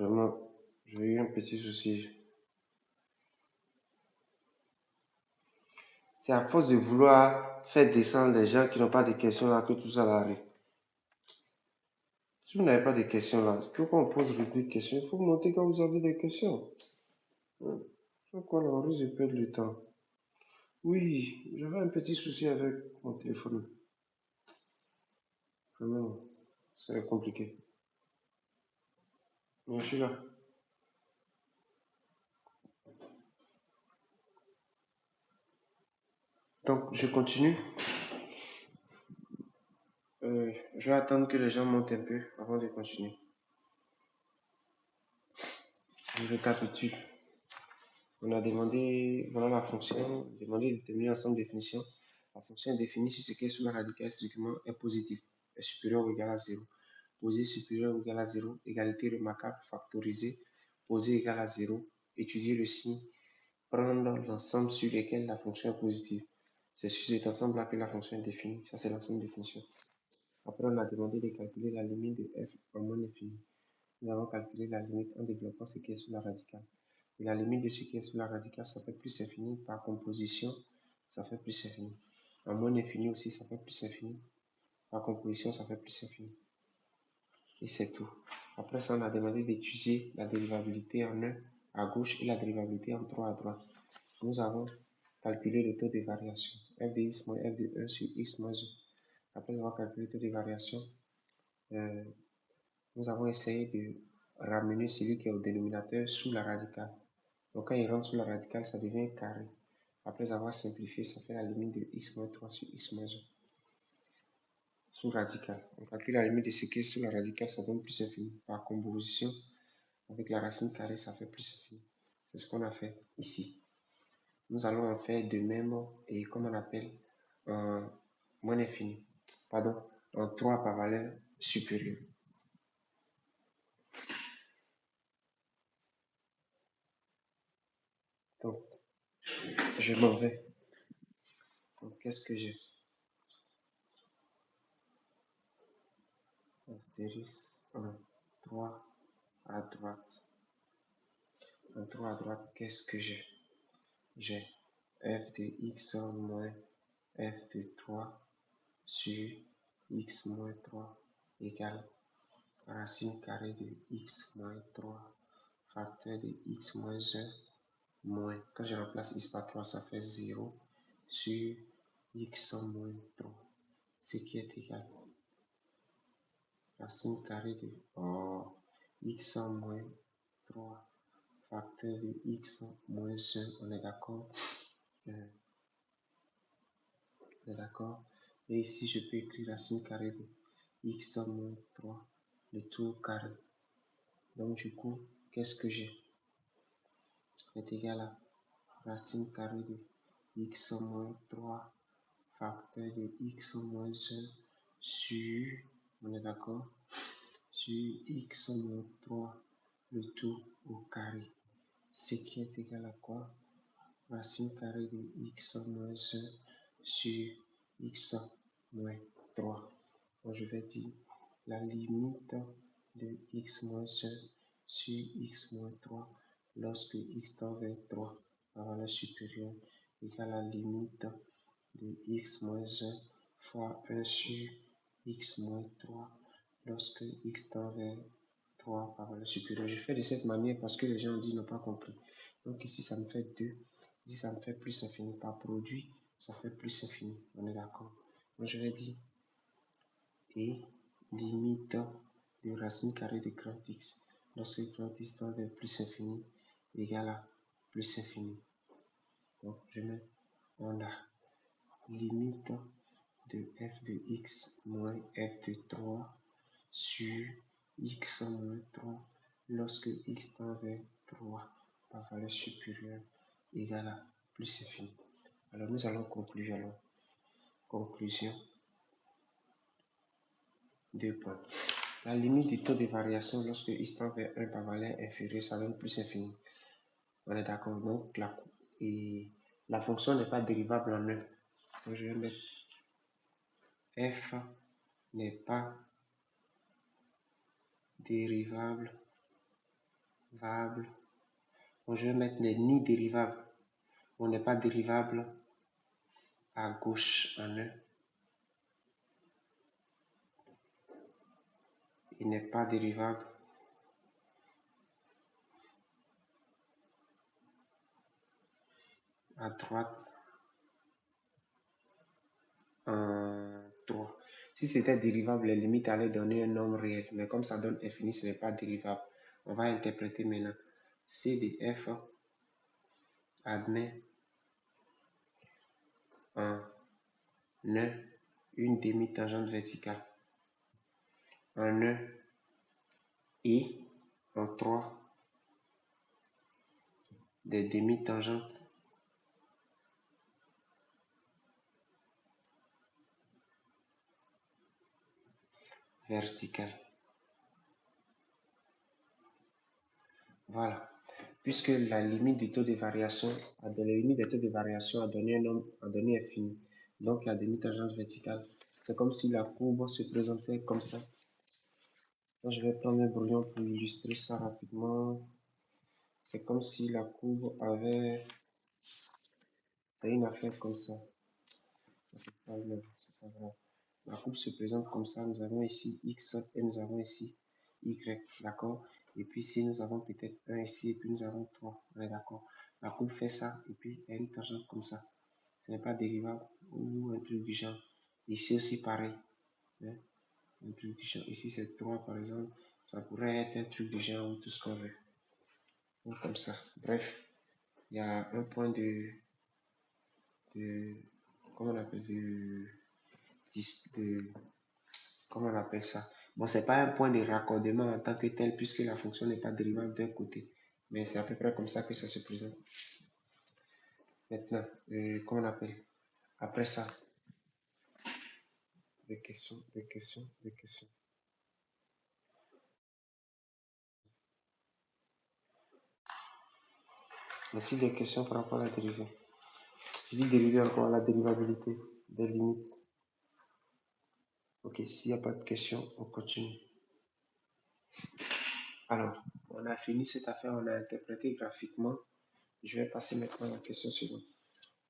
Vraiment, j'ai eu un petit souci. C'est à force de vouloir faire descendre les gens qui n'ont pas de questions là que tout ça arrive. Si vous n'avez pas de questions là, est-ce qu'on pose rubrique questions? Il faut montrer quand vous avez des questions. Pourquoi là, on risque de perdre le temps? Oui, j'avais un petit souci avec mon téléphone. Vraiment, c'est compliqué. Mais je suis là. Donc, je continue. Je vais attendre que les gens montent un peu avant de continuer. Je récapitule. On a demandé, voilà la fonction, demandé de déterminer ensemble de définitions. La fonction est définie si ce qui est sous la radicale strictement est positif, est supérieur ou égal à 0. Posé supérieur ou égal à 0, égalité remarquable, factorisé, posé égal à 0, étudier le signe, prendre l'ensemble sur lequel la fonction est positive. C'est sur cet ensemble-là que la fonction est définie. Ça, c'est l'ensemble de définition. Après, on a demandé de calculer la limite de f en moins infini. Nous avons calculé la limite en développant ce qui est sous la radicale. Et la limite de ce qui est sous la radicale, ça fait plus infini. Par composition, ça fait plus infini. En moins infini aussi, ça fait plus infini. Par composition, ça fait plus infini. Et c'est tout. Après ça, on a demandé d'étudier la dérivabilité en 1 à gauche et la dérivabilité en 3 à droite. Nous avons calculé le taux de variation. F de x moins f de 1 sur x moins 1. Après avoir calculé le taux de variation, nous avons essayé de ramener celui qui est au dénominateur sous la radicale. Donc quand il rentre sous la radicale, ça devient carré. Après avoir simplifié, ça fait la limite de x moins 3 sur x moins 1 sous radicale. On calcule la limite de ce qui est sous la radicale, ça donne plus infini. Par composition, avec la racine carrée, ça fait plus infini. C'est ce qu'on a fait ici. Nous allons en faire de même et comme on appelle en moins infini. Pardon, en 3 par valeur supérieure. Donc, je m'en vais. Donc, qu'est-ce que j'ai? Astérisque en 3 à droite. En 3 à droite, qu'est-ce que j'ai? J'ai f de x moins f de 3 sur x moins 3 égale racine carrée de x moins 3 facteur de x moins 1 moins, quand je remplace x par 3, ça fait 0 sur x moins 3, ce qui est égal racine carrée de x moins 3 facteur de x moins 1, on est d'accord? On est d'accord? Et ici, je peux écrire racine carrée de x moins 3, le tout carré. Donc, du coup, qu'est-ce que j'ai? C'est égal à racine carrée de x moins 3 facteur de x moins 1 sur, on est d'accord, sur x moins 3, le tout au carré. Ce qui est égal à quoi? Racine carrée de x moins 1 sur x moins 3. Donc je vais dire la limite de x moins 1 sur x moins 3 lorsque x tend vers 3 à valeur supérieure égale à la limite de x moins 1 fois 1 sur x moins 3 lorsque x tend vers 3 par valeur supérieure. Je fais de cette manière parce que les gens disent n'ont pas compris. Donc ici, ça me fait 2. Ici, ça me fait plus infini. Par produit, ça fait plus infini. On est d'accord? Donc je vais dire et limite de racine carrée de grand x lorsque grand x tend vers plus infini égale à plus infini. Donc je mets en là limite de f de x moins f de 3 sur x moins 3 lorsque x tend vers 3 par valeur supérieure égale à plus infini. Alors nous allons conclure alors. Conclusion. 2 points. La limite du taux de variation lorsque x tend vers 1 par valeur inférieure, ça donne plus infini. On est d'accord? Donc la fonction n'est pas dérivable en 1. Donc je vais mettre f n'est pas dérivable variable. Donc, je vais mettre les ni dérivables. On n'est pas dérivable à gauche en 1. Il n'est pas dérivable à droite en 3. Si c'était dérivable, les limites allaient donner un nombre réel. Mais comme ça donne infini, ce n'est pas dérivable. On va interpréter maintenant. C de f admet en 1 une demi-tangente verticale. En 1 et en 3 des demi-tangentes verticales. Voilà. Puisque la limite du taux de variation a donné, a donné un nombre, a donné infini. Donc la demi-tangente verticale. C'est comme si la courbe se présentait comme ça. Donc, je vais prendre un brouillon pour illustrer ça rapidement. C'est comme si la courbe avait... C'est une affaire comme ça. C'est ça, c'est pas grave. La courbe se présente comme ça. Nous avons ici X et nous avons ici Y. D'accord? Et puis ici, nous avons peut-être 1 ici et puis nous avons 3. On est d'accord? La courbe fait ça et puis il y a une tangente comme ça. Ce n'est pas dérivable ou un truc du genre. Ici aussi pareil. Hein? Un truc du genre. Ici c'est 3 par exemple. Ça pourrait être un truc du genre ou tout ce qu'on veut. Ou comme ça. Bref, il y a un point de comment on appelle comment on appelle ça? Bon, c'est pas un point de raccordement en tant que tel puisque la fonction n'est pas dérivable d'un côté. Mais c'est à peu près comme ça que ça se présente. Maintenant, comment on appelle? Après ça, des questions. Merci des questions par rapport à la dérivée. Je dis dériver encore la dérivabilité des limites. Ok, s'il n'y a pas de questions, on continue. Alors, on a fini cette affaire, on a interprété graphiquement. Je vais passer maintenant à la question suivante.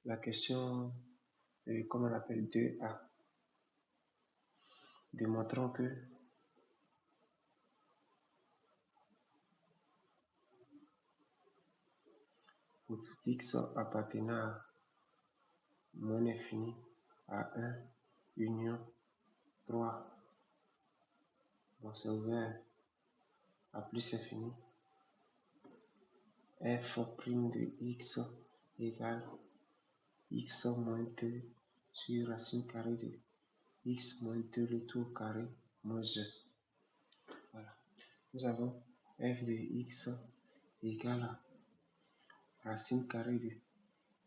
La question, comment on appelle 2A. Démontrons que pour tout x appartenant à moins infini à 1 union 3, bon c'est ouvert à plus infini, f' de x égale x moins 2 sur racine carrée de x moins 2 le tout au carré moins 1. Voilà. Nous avons f de x égale à racine carrée de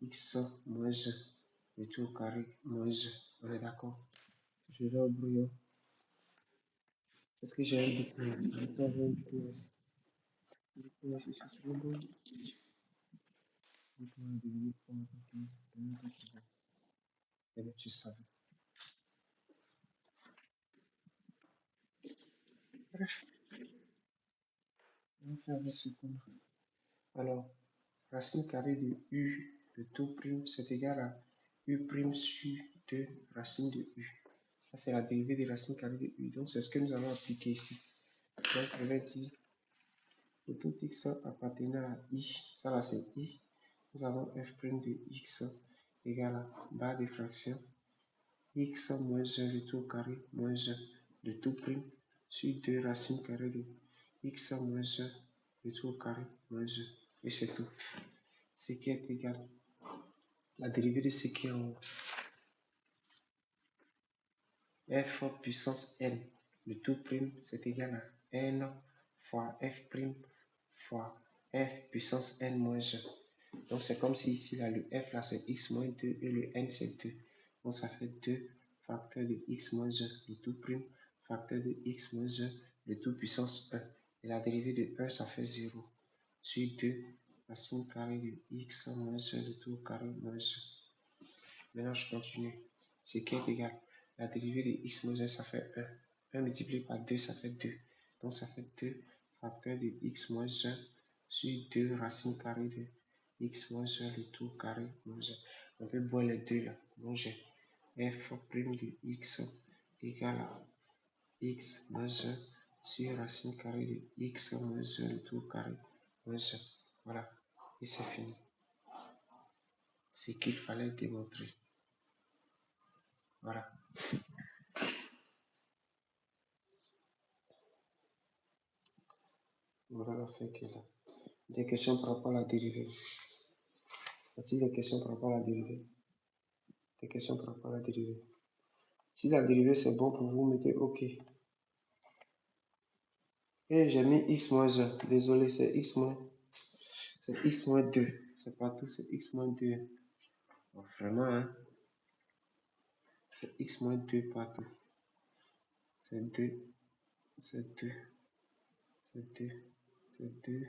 x moins 1 le tout au carré moins 1. On est d'accord? Je vais au brouillon. Est-ce que j'ai un bouton ici? Je peux avoir un bouton ici. Un bouton ici, c'est sur le bon. Bouton de 8.15. Et là, tu savais. Bref, on va faire avec ce qu'on a. Alors, racine carrée de u de tout prime, c'est égal à u prime sur 2 racine de u. Ça, c'est la dérivée de racine carrée de u. Donc, c'est ce que nous allons appliquer ici. Donc, je vais dire pour tout x appartenant à i, ça là c'est i, nous avons f' de x égale à barre de fraction x moins 1 le tout au carré moins 1 de tout prime sur 2 racines carrées de x moins 1 le tout au carré moins 1. Et c'est tout. Ce qui est égal. La dérivée de ce qui est en haut. F puissance n le tout prime c'est égal à n fois f prime fois f puissance n moins 1. Donc c'est comme si ici là, le f là c'est x moins 2 et le n c'est 2. Donc ça fait 2 facteur de x moins 1 le tout prime facteur de x moins 1 le tout puissance 1. Et la dérivée de 1 ça fait 0 sur 2 racine carrée de x moins 1 le tout carré moins 1. Maintenant je continue. Ce qui est égal. La dérivée de x moins 1 ça fait 1. 1 multiplié par 2 ça fait 2. Donc ça fait 2 facteur de x moins 1 sur 2 racine carrée de x moins 1 le tout carré moins 1. On peut voir les deux là. Donc j'ai f' de x égale à x moins 1 sur racine carrée de x moins 1 le tout carré moins 1. Voilà. Et c'est fini. C'est ce qu'il fallait démontrer. Voilà. Voilà la fin qu'il a. Des questions par rapport à la dérivée. Y a-t-il des questions par rapport à la dérivée? Des questions par rapport à la dérivée. Si la dérivée c'est bon pour vous, mettez OK. Et j'ai mis x moins 1. Désolé, c'est x moins 2. C'est partout, c'est x moins 2. Bon, vraiment, hein? C'est x moins 2 partout. C'est 2. C'est 2. C'est 2. C'est 2.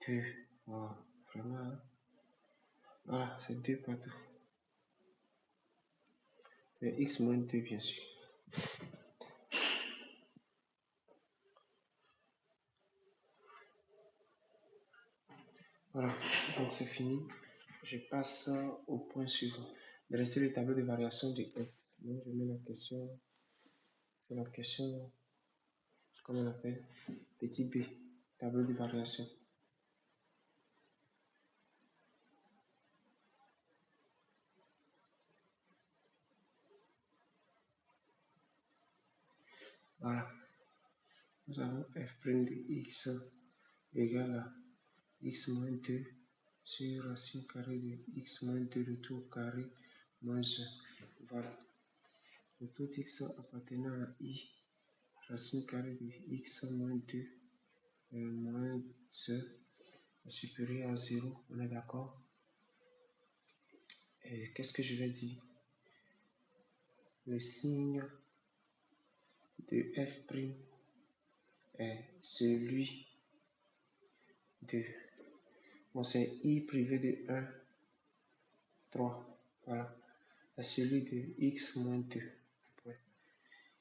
2. Voilà. Vraiment, hein? Voilà, c'est 2 partout. C'est x moins 2, bien sûr. Voilà, donc c'est fini. Je passe au point suivant. Dresser le tableau de variation de f. Donc je mets la question. C'est la question, comment on appelle? Petit b, tableau de variation. Voilà. Nous avons f' de x égale à x moins 2 sur racine carrée de x moins 2 le tout carré moins 1. Voilà. Pour tout x appartenant à i, racine carrée de x moins 2 moins 1 est supérieur à 0. On est d'accord? Et qu'est-ce que je vais dire? Le signe de f' est celui de... Bon, c'est i privé de 1, 3. Voilà. Est celui de x moins 2.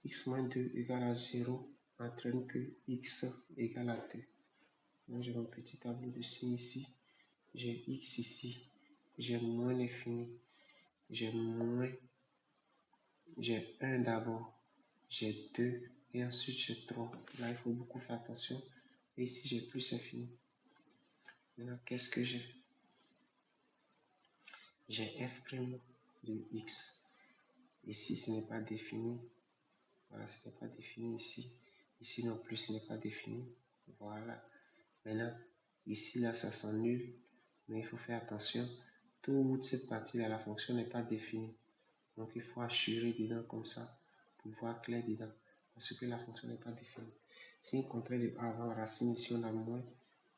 X moins 2 égale à 0 entraîne que x égale à 2. Donc j'ai mon petit tableau de signes ici. J'ai x ici. J'ai moins l'infini. J'ai moins. J'ai 1 d'abord. J'ai 2. Et ensuite j'ai 3. Là, il faut beaucoup faire attention. Et ici, j'ai plus infini. Maintenant, qu'est-ce que j'ai? J'ai f' de x. Ici, ce n'est pas défini. Voilà, ce n'est pas défini ici. Ici non plus, ce n'est pas défini. Voilà. Maintenant, ici, là, ça s'annule. Mais il faut faire attention. Toute cette partie-là, la fonction n'est pas définie. Donc, il faut assurer dedans comme ça pour voir clair dedans. Parce que la fonction n'est pas définie. Si on contraire de a avant racine, ici on a moins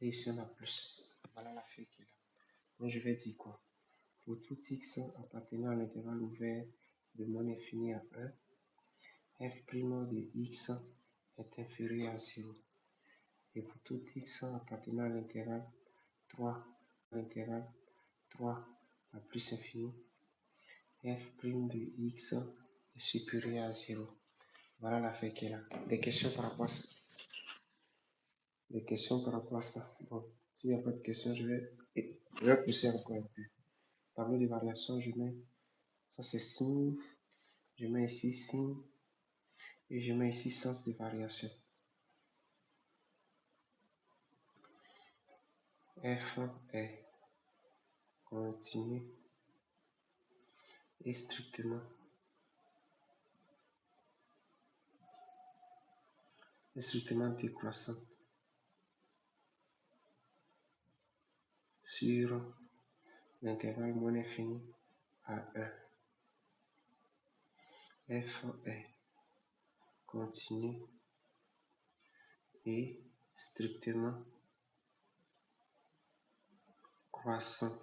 et ici on a plus. Voilà la feuille qui est là. Donc, je vais dire quoi? Pour tout x appartenant à l'intervalle ouvert de moins infini à 1, f' de x est inférieur à 0. Et pour tout x appartenant à l'intervalle 3 à plus infini, f' de x est supérieur à 0. Voilà la feuille qui est là. Des questions par rapport à ça? Des questions par rapport à ça? Bon, s'il n'y a pas de questions, je vais pousser encore un peu. Tableau de variation, je mets, ça c'est signe, je mets ici signe, et je mets ici sens de variation. F est continu et strictement décroissant sur l'intervalle moins infini à 1. F est continu et strictement croissante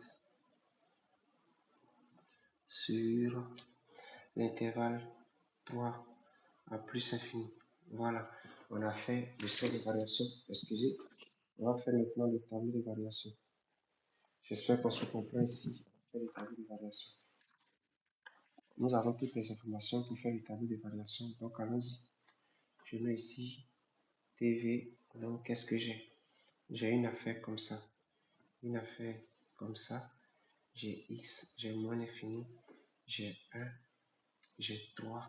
sur l'intervalle 3 à plus infini. Voilà, on a fait le set de variation. Excusez, on va faire maintenant le tableau de variation. J'espère qu'on se comprend ici. On fait le tableau de variation. Nous avons toutes les informations pour faire le tableau de variation. Donc allons-y. Je mets ici TV. Donc qu'est-ce que j'ai? j'ai une affaire comme ça. Une affaire comme ça. J'ai x, j'ai moins l'infini, j'ai 1, j'ai 3,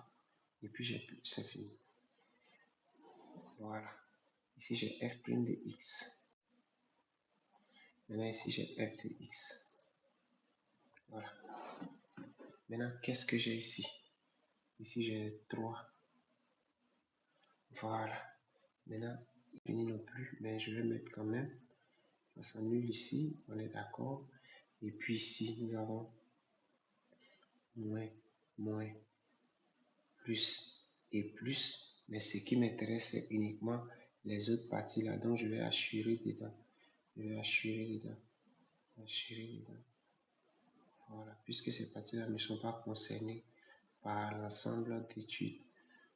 et puis j'ai plus infini. Voilà. Ici, j'ai f' de x. Maintenant, ici, j'ai f de x. Voilà. Maintenant, qu'est-ce que j'ai ici? Ici, j'ai 3. Voilà. Maintenant, infini non plus, mais je vais mettre quand même. Ça s'annule ici, on est d'accord. Et puis ici, nous avons moins, moins, plus et plus. Mais ce qui m'intéresse, c'est uniquement les autres parties là. Donc, je vais assurer dedans. Je vais assurer dedans. Assurer dedans. Voilà. Puisque ces parties-là ne sont pas concernées par l'ensemble d'études.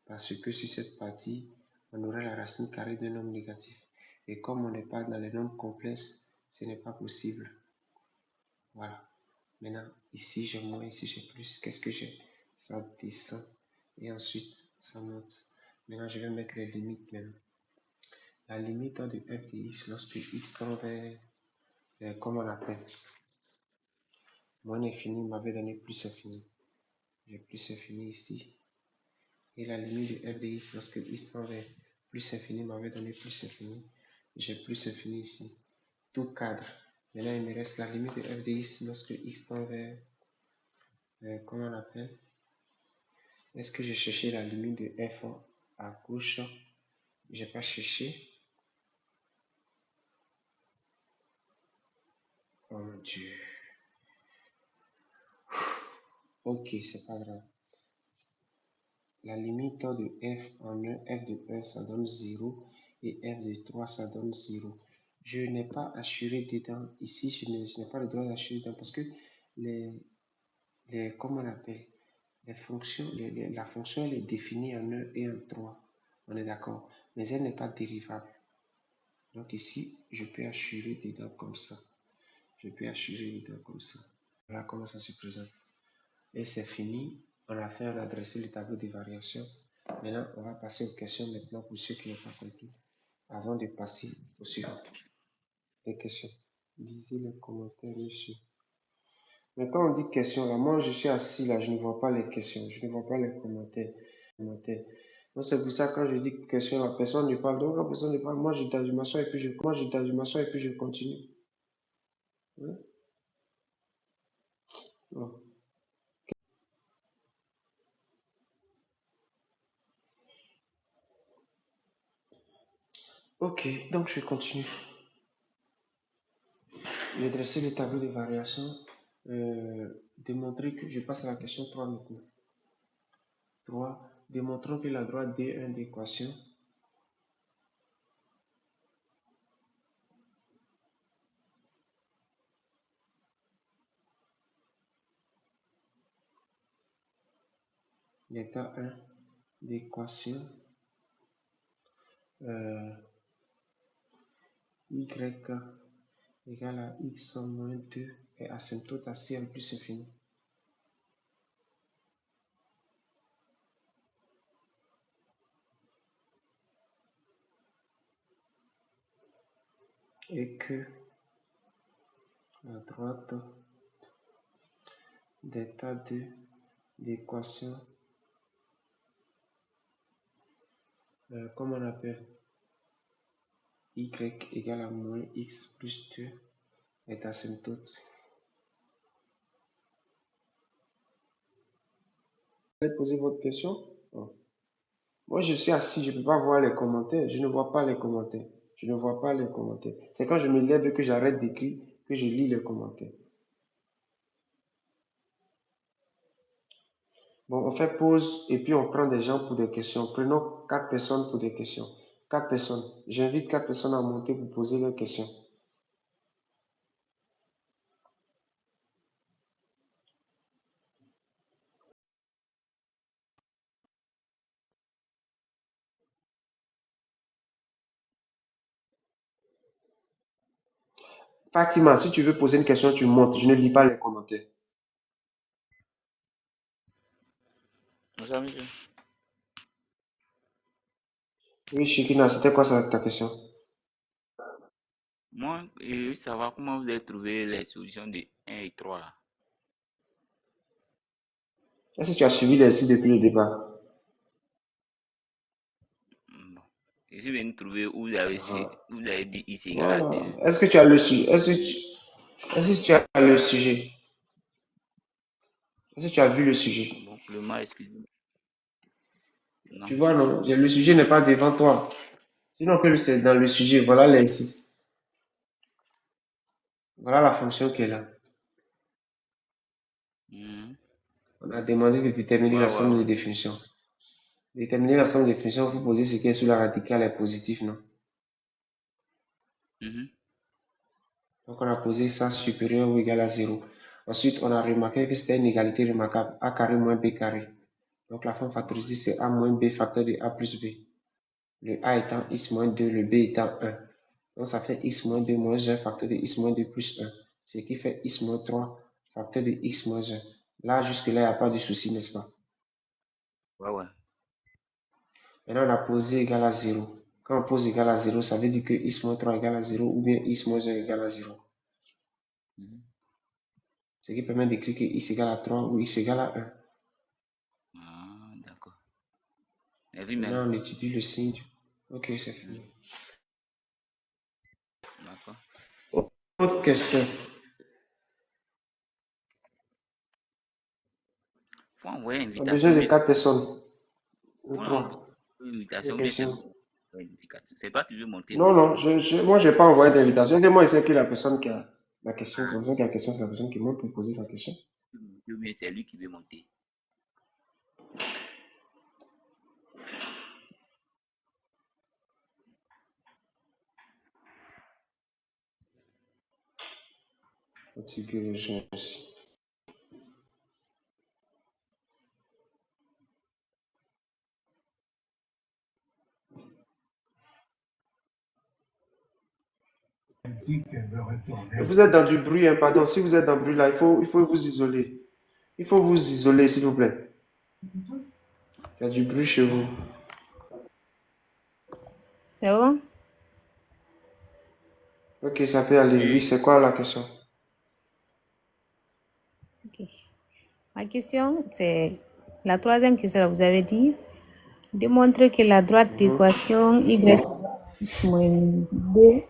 Parce que sur cette partie, on aura la racine carrée d'un nombre négatif. Et comme on n'est pas dans les nombres complexes, ce n'est pas possible. Voilà. Maintenant, ici j'ai moins, ici j'ai plus. Qu'est-ce que j'ai? Ça descend. Et ensuite, ça monte. Maintenant, je vais mettre les limites même. La limite de f de x lorsque x tend vers, comme on appelle, moins infini m'avait donné plus infini. J'ai plus infini ici. Et la limite de f de x lorsque x tend vers plus infini m'avait donné plus infini. J'ai plus infini ici. Tout cadre. Maintenant, il me reste la limite de f de x lorsque x tend vers, comment on appelle? Est-ce que j'ai cherché la limite de f à gauche? J'ai pas cherché. Oh mon Dieu. Ok, c'est pas grave. La limite de f en 1, f de 1, ça donne 0. Et f de 3, ça donne 0. Je n'ai pas assuré dedans. Ici, je n'ai pas le droit d'assurer dedans parce que comment on appelle? Les fonctions, la fonction, elle est définie en 1 et en 3. On est d'accord. Mais elle n'est pas dérivable. Donc ici, je peux assurer dedans comme ça. Je peux assurer dedans comme ça. Voilà comment ça se présente. Et c'est fini. On a fait, on a dressé le tableau de variation. Maintenant, on va passer aux questions maintenant pour ceux qui n'ont pas compris. Avant de passer au suivant. Les questions. Lisez les commentaires dessus. Mais quand on dit questions, là, moi je suis assis là, je ne vois pas les questions, je ne vois pas les commentaires. Donc c'est pour ça quand je dis question, la personne ne parle. Donc quand personne ne parle, moi je tape du machin et puis je continue. Hein? Bon. Ok, donc je continue. J'ai dressé le tableau de variation. Démontrer que je passe à la question 3 maintenant. 3. Démontrons que la droite D1 d'équation l'état 1 d'équation y égale à x moins 2 et asymptote à c en plus infini. Et que la droite d'état 2 d'équation, comme on appelle y égale à moins x plus 2 est asymptote. Vous allez poser votre question? Oh. Moi, je suis assis, je ne peux pas voir les commentaires. Je ne vois pas les commentaires. Je ne vois pas les commentaires. C'est quand je me lève et que j'arrête d'écrire que je lis les commentaires. Bon, on fait pause et puis on prend des gens pour des questions. Prenons 4 personnes pour des questions. 4 personnes. J'invite 4 personnes à monter pour poser leurs questions. Fatima, si tu veux poser une question, tu montes. Je ne lis pas les commentaires. Oui, Shikina, c'était quoi ta question? Moi, je veux savoir comment vous avez trouvé les solutions de 1 et 3 là. Est-ce que tu as suivi les sites depuis le départ? Bon. Je suis venu trouver où vous avez dit x égale à Voilà. 2. Est-ce que tu as le sujet? Est-ce que tu as le sujet? Est-ce que tu as vu le sujet? Bon, pour le moment, excusez-moi. Tu Non. vois, non? Le sujet n'est pas devant toi. Sinon que c'est dans le sujet. Voilà l'exercice. Voilà la fonction qui est là. Mhm. On a demandé de déterminer Ouais, ouais, l'ensemble des ouais. définitions. Déterminer l'ensemble des définitions, il faut poser ce qui est sous la radicale est positif, non? Mhm. Donc on a posé ça supérieur ou égal à 0. Ensuite, on a remarqué que c'était une égalité remarquable. A carré moins B carré. Donc la forme factorisée, c'est A moins B facteur de A plus B. Le A étant x moins 2, le B étant 1. Donc ça fait x moins 2 moins 1 facteur de x moins 2 plus 1. Ce qui fait x moins 3 facteur de x moins 1. Là, jusque-là, il n'y a pas de souci, n'est-ce pas? Ouais, ouais. Maintenant, on a posé égal à 0. Quand on pose égal à 0, ça veut dire que x moins 3 égale à 0 ou bien x moins 1 égale à 0. Mhm. Ce qui permet d'écrire que x égale à 3 ou x égale à 1. Ah, d'accord. J'ai vu même. Maintenant, on étudie le signe. Ok, c'est Mhm. fini. D'accord. Autre question. Faut envoyer une On a besoin invitation, de bien. 4 personnes. Ou Faut envoyer 3. une Des invitation, bien c'est questions. moi. Ouais, une invitation. C'est toi qui veux monter, Non, non? non, moi, je n'ai pas envoyé d'invitation. C'est moi, c'est que la personne qui a la question. La personne qui a la question, c'est la personne qui m'a poser sa question. Ou bien c'est lui qui veut monter. Configuration. Vous êtes dans du bruit, hein, pardon. Si vous êtes dans le bruit là, il faut vous isoler. Il faut vous isoler, s'il vous plaît. Il y a du bruit chez vous. C'est bon? Ok, ça peut aller. Oui, Oui. c'est quoi la question? Ok. Ma question, c'est la troisième question, vous avez dit. Démontrer que la droite Mhm, d'équation y égale à x moins 2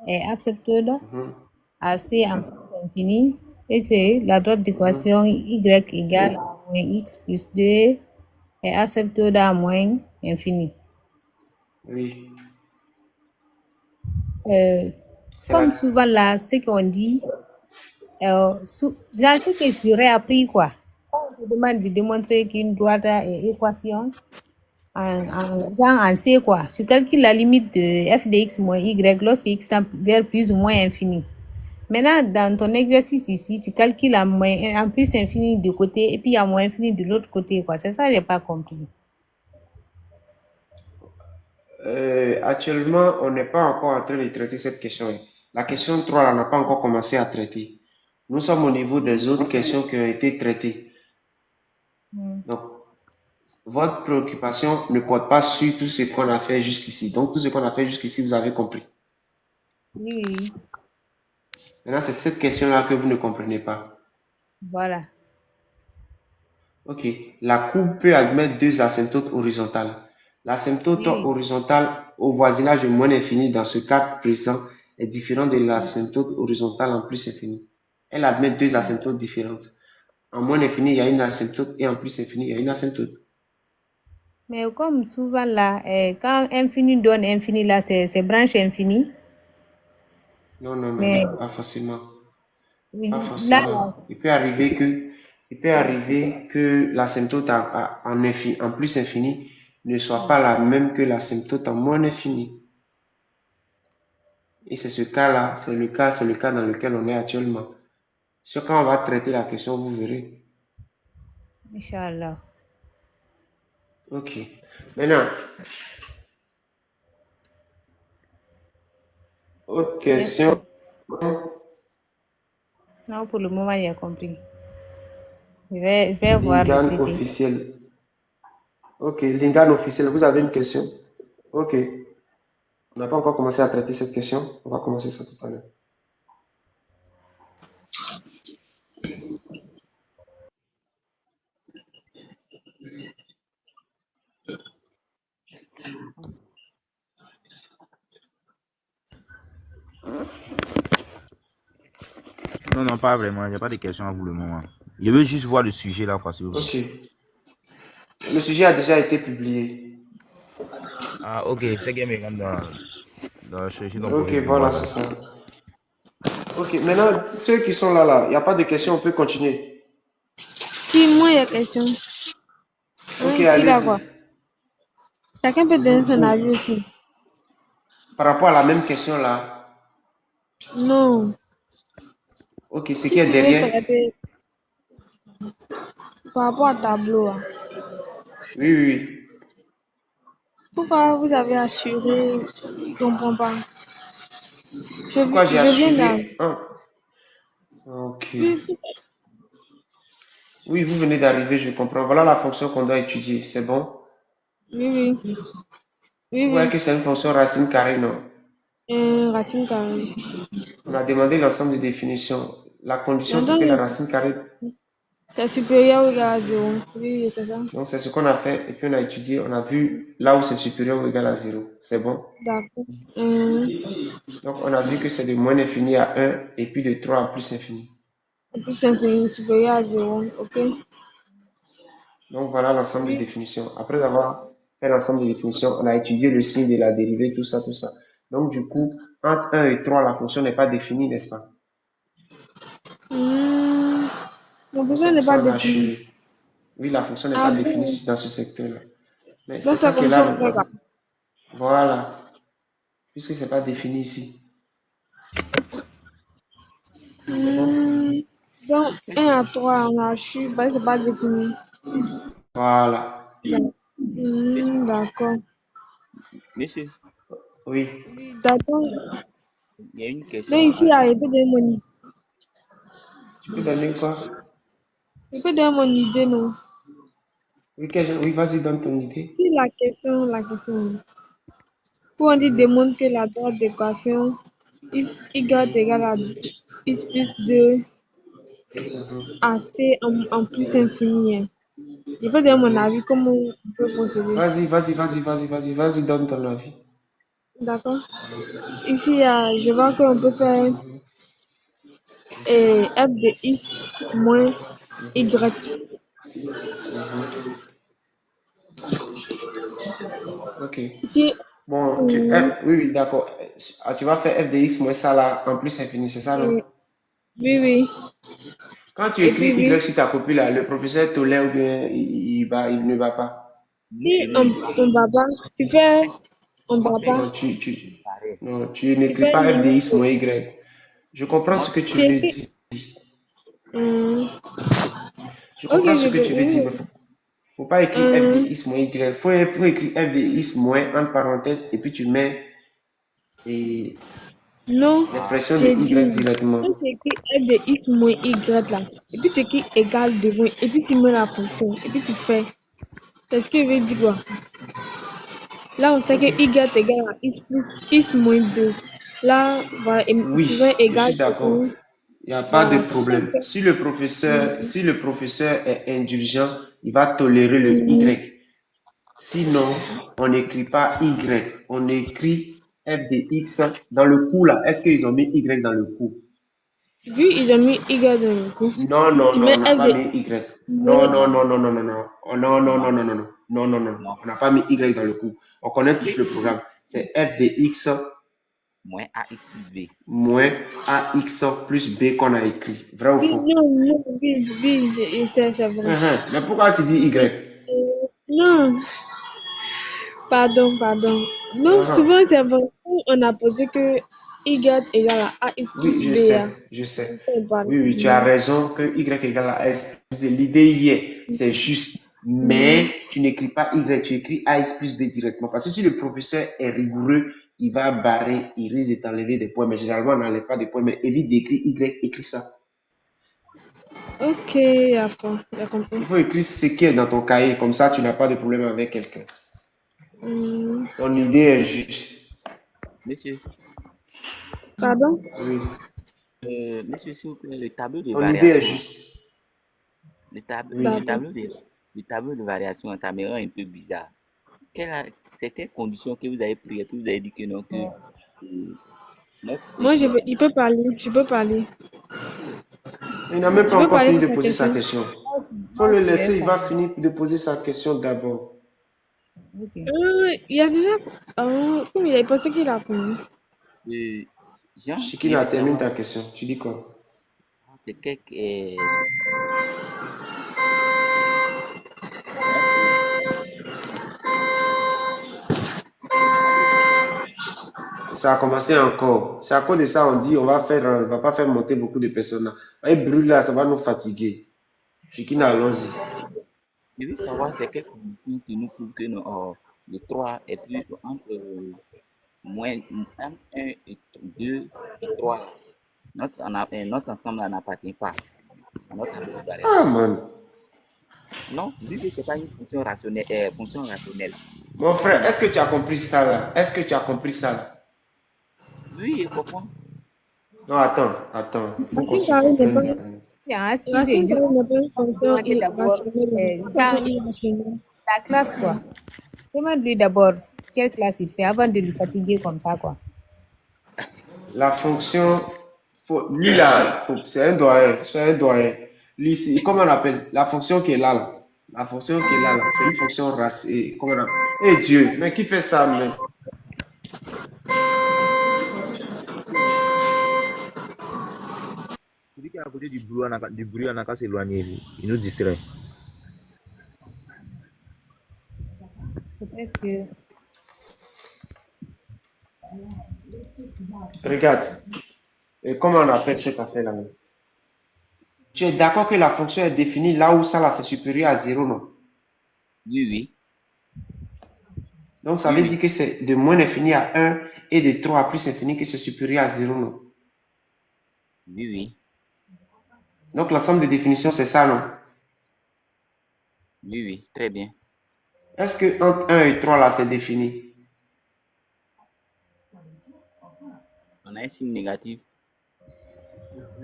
est acceptable mhm, à c en plus infini et que la droite mhm. d'équation y égale à moins x plus 2 est acceptable à moins infini. Oui, c'est Comme la. souvent là, ce qu'on dit, genre ce que j'aurais appris quoi. Quand on te demande de démontrer qu'une droite est équation, genre en C quoi. Tu calcules la limite de f de x moins y lorsque x tend vers plus ou moins infini. Maintenant, dans ton exercice ici, tu calcules en plus infini de côté et puis en moins infini de l'autre côté quoi. C'est ça, j'ai pas compris. Actuellement, on n'est pas encore en train de traiter cette question. La question 3, là, on n'a pas encore commencé à traiter. Nous sommes au niveau des autres questions qui ont été traitées. Hmm. Donc, votre préoccupation ne porte pas sur tout ce qu'on a fait jusqu'ici. Donc, tout ce qu'on a fait jusqu'ici, vous avez compris. Oui, Maintenant, c'est cette question-là que vous ne comprenez pas. voilà. OK. La courbe peut admettre deux asymptotes horizontales. L'asymptote Oui, horizontale au voisinage de moins infini dans ce cas présent est différent de l'asymptote horizontale en plus infini. Elle admet deux asymptotes différentes. En moins infini, il y a une asymptote et en plus infini, il y a une asymptote. mais comme souvent là, quand infini donne infini là, c'est branche infinie. Non, non, non, Mais non, pas forcément. Pas là, forcément. Il peut arriver que l'asymptote en plus infini ne soit pas la même que l'asymptote en moins infini. Et c'est ce cas-là, c'est le cas dans lequel on est actuellement. Sur quand on va traiter la question, vous verrez. Inch'Allah. Ok. Maintenant, autre question. Merci. Non, pour le moment, j'ai compris. Je vais voir le Lingan traité. officiel. Ok, Lingan officiel, vous avez une question? Ok. On n'a pas encore commencé à traiter cette question. On va commencer ça tout à l'heure. Non, non, pas vraiment. Il n'y a pas de questions à vous le moment. Je veux juste voir le sujet là, quoi, s'il vous plaît. Ok. Le sujet a déjà été publié. Ah, ok. C'est que me dans chercher donc Ok, voilà, c'est ça. Ok, maintenant, ceux qui sont là, il n'y a pas de questions, on peut continuer. Si, moi, il y a question. Ok, Ici, là, quoi. allez-y. Chacun peut donner son avis aussi. Par rapport à la même question là. Non. Ok, c'est Si qui est tu veux derrière? traiter par rapport à tableau, hein. Oui, oui, oui. Pourquoi vous avez assuré? Je ne comprends pas. Pourquoi j'ai Je viens là. assuré un? Ok. Oui, Oui, vous venez d'arriver, je comprends. Voilà la fonction qu'on doit étudier, c'est bon? oui. Oui, Vous voyez oui. que c'est une fonction racine carrée, non? Racine carrée. On a demandé l'ensemble de définitions. La condition pour que la Maintenant, racine carrée. c'est supérieur ou égal à 0. Oui, oui, c'est ça. Donc, c'est ce qu'on a fait et puis on a étudié. On a vu là où c'est supérieur ou égal à 0. C'est bon? D'accord. Donc, on a vu que c'est de moins infini à 1 et puis de 3 à plus infini. Plus infini supérieur à 0. Ok. Donc, voilà l'ensemble des Oui. définitions. Après avoir fait l'ensemble des définitions, on a étudié le signe de la dérivée, tout ça, tout ça. Donc, du coup, entre 1 et 3, la fonction n'est pas définie, n'est-ce pas? Mon Donc, besoin c'est n'est pour ça pas qu'on a défini. assuré. Oui, la fonction n'est Ah pas définie bon? dans ce secteur-là. Mais Donc, c'est ça c'est qui est comme là ça on maintenant. fait. Voilà. Puisque c'est pas défini ici. C'est bon? Donc, 1 à 3, on a su, bah, c'est pas défini. Voilà. D'accord. Monsieur, Oui. Oui, d'accord. il y a une Donc, question ici, à... il peut donner mon idée. Tu peux donner quoi? Il peut donner mon idée, non? Oui, oui, vas-y, donne ton idée. Si la question. Pour on dit démontre que la droite d'équation y égale à x plus 2 Mhm. à c en plus infini, hein. Je peux donner mon avis, comment on peut procéder. Vas-y, donne ton avis. D'accord? Ici, je vois qu'on peut faire Mhm. f de x moins y. Mhm. Ok. Ici, Bon, euh, oui, d'accord. Tu vas faire f de x moins ça là en plus infini, c'est ça, non? oui, oui. Quand tu Et écris puis, y oui. sur ta copie là, le professeur tolère ou bien il ne va pas. Si Monsieur, on non, ne va pas, tu fais, on ne moi, va fait pas, Non, carré. non, tu tu n'écris fais pas f de limite. x moins y. Je comprends ce Moi, que tu Tu veux écris. dire. Hum, Je ok, comprends ce je que peux. tu veux dire, mais Oui. faut pas écrire f de Hum, x moins y. Faut écrire f de x moins entre parenthèses et puis tu mets non, l'expression de j'ai y dit, directement. quand tu écris f de x moins y là, et puis tu écris égal devant, et puis tu mets la fonction, et puis tu fais. C'est ce que je veux dire quoi? Là, on sait que Ok. y égale à x plus x moins 2. Là, voilà, et tu Oui, mets je égal suis d'accord. devant. Il n'y a pas de Voilà, c'est ce qu'on problème. fait. Si le professeur est indulgent, il va tolérer le Hum, y. Sinon, on n'écrit pas y. On écrit f de x dans le cours là. Est-ce qu'ils ont mis y dans le cours? Vu, ils ont mis y dans le coup. Non, non, Tu non, mets on n'a f pas de mis y. Non, moins. non, non, non, non, non, non. Oh, non, non, non, non, non, non, non. Non, non, non. non, On n'a pas mis y dans le cours. On connaît tous le programme. C'est f de x moins AX plus B. moins ax plus b qu'on a écrit. Vrai ou Oui, faux? non, non, oui, c'est vrai. Mais pourquoi tu dis Oui, y? non, pardon. Non, souvent c'est vrai. On a posé que y égale à ax Oui, plus b. Hein. je sais. On parle. Oui, oui, tu as raison que y égale à s plus b. L'idée y est, c'est juste. Mais tu n'écris pas y, tu écris ax plus b directement. Parce que si le professeur est rigoureux, il va barrer, il risque de t'enlever des points. Mais généralement, on n'enlève pas des points. Mais évite d'écrire y, écris ça. Ok, à fond, j'ai compris. Il faut écrire ce qui est dans ton cahier. Comme ça, tu n'as pas de problème avec quelqu'un. Hum, Ton idée est juste. Monsieur, Pardon? Oui. monsieur, s'il vous plaît, le tableau de Ton idée est variation, juste. le, tab- Oui. le D'accord. tableau de, le tableau de variation, ça me rend un peu bizarre. C'est quelles conditions que vous avez prises, que vous avez dit que non, que notre Moi, définition. il peut parler. Je peux parler. Il n'a même Je pas peux encore parler fini de de sa poser sa question. question. Moi Faut le aussi, je laisser, vais il va parler. finir de poser sa question d'abord. Ok. Il y a déjà... comme il a pensé qu'il a fini. Jean, je Chikina, veux termine savoir ta question. Tu dis quoi? c'est quel notre- Ça a commencé encore. C'est à cause de ça, on dit, on va pas faire monter beaucoup de personnes. Et brûle là, ça va nous fatiguer. Chikina, allons-y. je veux savoir c'est quelle condition qui nous prouve que le 3 est plus entre entre 1 et 2 et 3 là. Notre ensemble là n'appartient pas à notre tableau de Ah, variation. man. Non, vu que ce n'est pas une fonction rationnelle. Mon Pourquoi il frère, n'a est-ce que pas. tu as compris ça là? Est-ce que tu as compris ça là? Oui, je comprends. Non, attends. Il faut qu'on Racine se carrée n'est pas... comprenne. Bien, excusez, Racine je vais carrée n'est pas une vous fonction demander d'abord rationnelle. Une fonction dans irrationnelle. la classe, quoi. Demande-lui d'abord quelle classe il fait avant de lui fatiguer comme ça, quoi. La fonction, lui là, c'est un doyen, Lui, comment on appelle? La fonction qui est là. La fonction qui est là, c'est une fonction racine. Comment on appelle? Eh Dieu, mais qui fait ça, mais? Celui qui est à côté du bruit, on n'a qu'à s'éloigner. Il nous distrait. Peut-être que... Regarde, et comment on appelle cette affaire-là? Tu es d'accord que la fonction est définie là où ça là, c'est supérieur à zéro, non? Oui, oui, Donc ça oui, veut dire oui, que c'est de moins infini à un et de 3 à plus infini que c'est supérieur à zéro, non? oui, oui, Donc l'ensemble des définitions, c'est ça, non? oui, oui, très bien. Est-ce que entre un et 3 là, c'est défini? On a un signe négatif.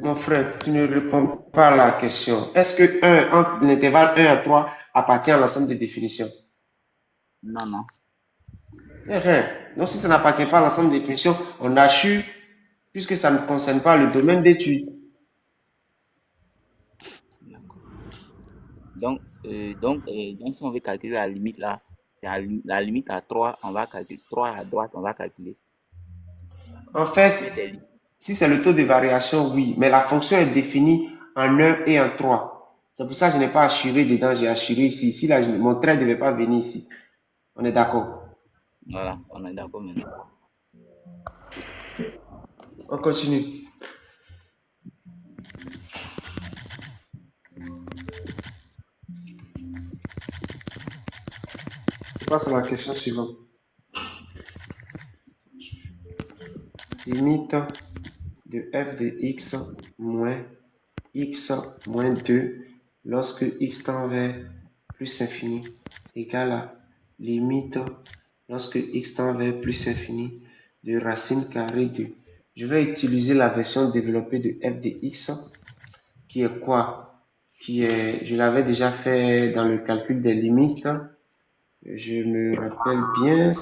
Mon frère, tu ne réponds pas à la question. Est-ce que entre l'intervalle un à 3 appartient à l'ensemble des définitions? Non, non. Rien. Donc si ça n'appartient pas à l'ensemble des définitions, on assure, puisque ça ne concerne pas le domaine d'étude. Donc, si on veut calculer la limite là, c'est la limite à 3, on va calculer 3 à droite, on va calculer. En Mais fait, c'est si c'est le taux de variation, oui, mais la fonction est définie en un et en 3. C'est pour ça que je n'ai pas assuré dedans, j'ai assuré ici. Ici, là, mon trait ne devait pas venir ici. On est d'accord. voilà, on est d'accord maintenant. On continue. Je passe à la question suivante. Limite de f de x moins 2 lorsque x tend vers plus infini égale à limite lorsque x tend vers plus infini de racine carrée de... Je vais utiliser la version développée de f de x qui est quoi? Je l'avais déjà fait dans le calcul des limites. Je me rappelle bien,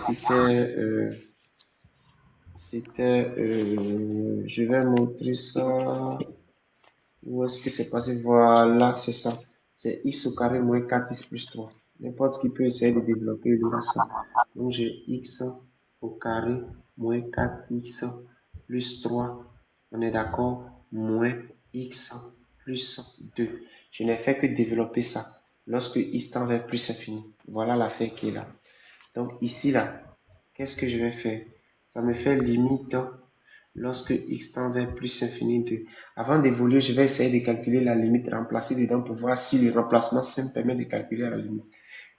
je vais montrer ça. Où est-ce que c'est passé? Voilà, c'est ça. C'est x au carré moins 4x plus 3. N'importe qui peut essayer de développer, il aura ça. Donc j'ai x au carré moins 4x plus 3. On est d'accord? Moins x plus 2. Je n'ai fait que développer ça. Lorsque x tend vers plus infini. Voilà l'affaire qui est là. Donc ici, là, qu'est-ce que je vais faire? Ça me fait limite lorsque x tend vers plus infini de... Avant d'évoluer, je vais essayer de calculer la limite remplacée dedans pour voir si le remplacement simple permet de calculer la limite.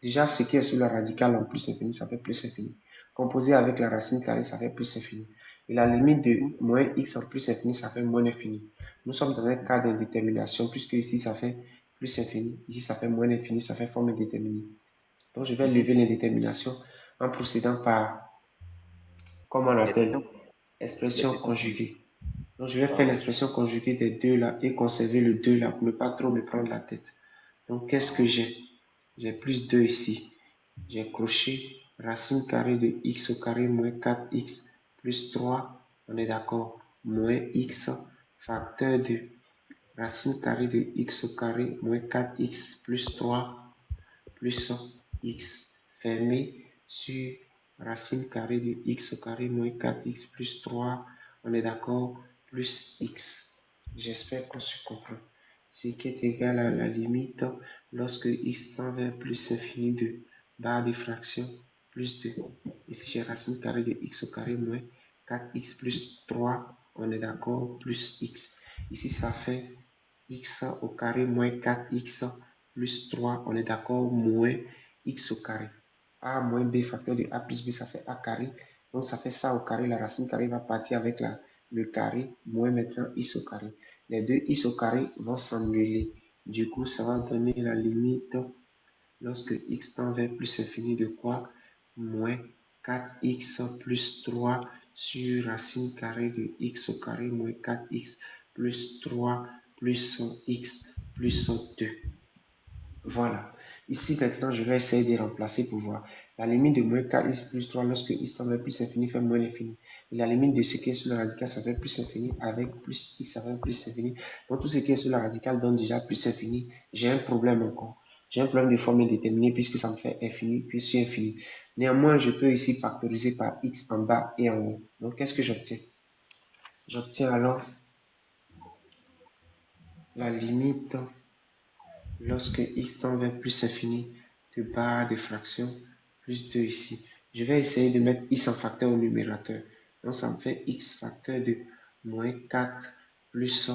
Déjà, ce qui est sur la radicale en plus infini, ça fait plus infini. Composé avec la racine carrée, ça fait plus infini. Et la limite de moins x en plus infini, ça fait moins infini. Nous sommes dans un cas d'indétermination, puisque ici, ça fait plus infini, ici, ça fait moins infini, ça fait forme indéterminée. Donc, je vais lever l'indétermination en procédant par Comme on appelle L'expression, expression l'expression, conjuguée. Donc, je vais faire ah, l'expression conjuguée des deux là et conserver le 2 là pour ne pas trop me prendre la tête. Donc, qu'est-ce que j'ai? J'ai plus 2 ici. J'ai crochet racine carrée de x au carré moins 4x plus 3. On est d'accord? Moins x facteur de racine carrée de x au carré moins 4x plus 3 plus x fermé sur racine carrée de x au carré moins 4x plus 3, on est d'accord, plus x. J'espère qu'on se comprend. Ce qui est égal à la limite lorsque x tend vers plus infini de barre de fraction plus 2. Ici, j'ai racine carrée de x au carré moins 4x plus 3, on est d'accord, plus x. Ici, ça fait x au carré moins 4x plus 3, on est d'accord, moins x au carré. A moins b facteur de a plus b, ça fait a carré. Donc, ça fait ça au carré. La racine carrée va partir avec le carré, moins maintenant x au carré. Les deux x au carré vont s'enmêler. Du coup, ça va donner la limite lorsque x tend vers plus infini de quoi? Moins 4x plus 3 sur racine carrée de x au carré moins 4x plus 3 plus x plus 2. Voilà. Ici, maintenant, je vais essayer de remplacer pour voir. La limite de moins 4x plus 3 lorsque x tend vers plus infini fait moins l'infini. Et la limite de ce qui est sur la radicale, ça fait plus infini avec plus x, ça fait plus infini. Donc, tout ce qui est sur la radicale donne déjà plus infini. J'ai un problème encore. J'ai un problème de forme indéterminée puisque ça me fait infini puis sur infini. Néanmoins, je peux ici factoriser par x en bas et en haut. Donc, qu'est-ce que j'obtiens? J'obtiens alors la limite lorsque x tend vers plus infini de barre de fraction plus 2 ici. Je vais essayer de mettre x en facteur au numérateur. Donc, ça me fait x facteur de moins 4 plus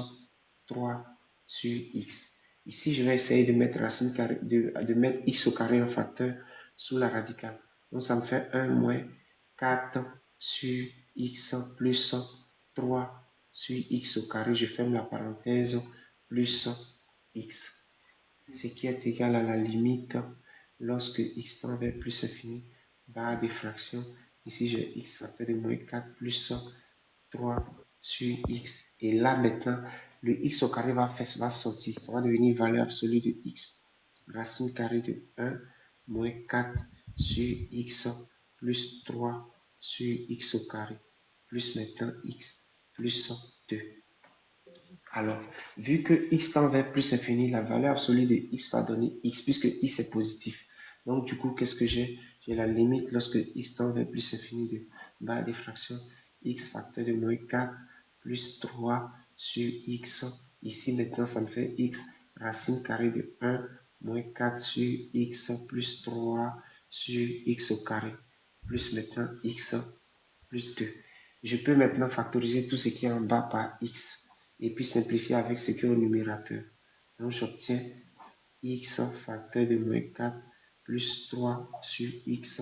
3 sur x. Ici, je vais essayer de mettre racine carrée, de mettre x au carré en facteur sous la radicale. Donc, ça me fait 1 moins 4 sur x plus 3 sur x au carré. Je ferme la parenthèse plus x. Ce qui est égal à la limite lorsque x tend vers plus infini, barre des fractions. Ici, j'ai x facteur de moins 4 plus 3 sur x. Et là, maintenant, le x au carré va sortir. Ça va devenir valeur absolue de x. Racine carrée de 1 moins 4 sur x plus 3 sur x au carré. Plus maintenant x plus 2. Alors, vu que x tend vers plus infini, la valeur absolue de x va donner x, puisque x est positif. Donc, du coup, qu'est-ce que j'ai? J'ai la limite lorsque x tend vers plus infini de barre des fractions x facteur de moins 4 plus 3 sur x. Ici, maintenant, ça me fait x racine carrée de 1 moins 4 sur x plus 3 sur x au carré. Plus maintenant x plus 2. Je peux maintenant factoriser tout ce qui est en bas par x et puis simplifier avec ce qui est au numérateur. Donc, j'obtiens x facteur de moins 4 plus 3 sur x,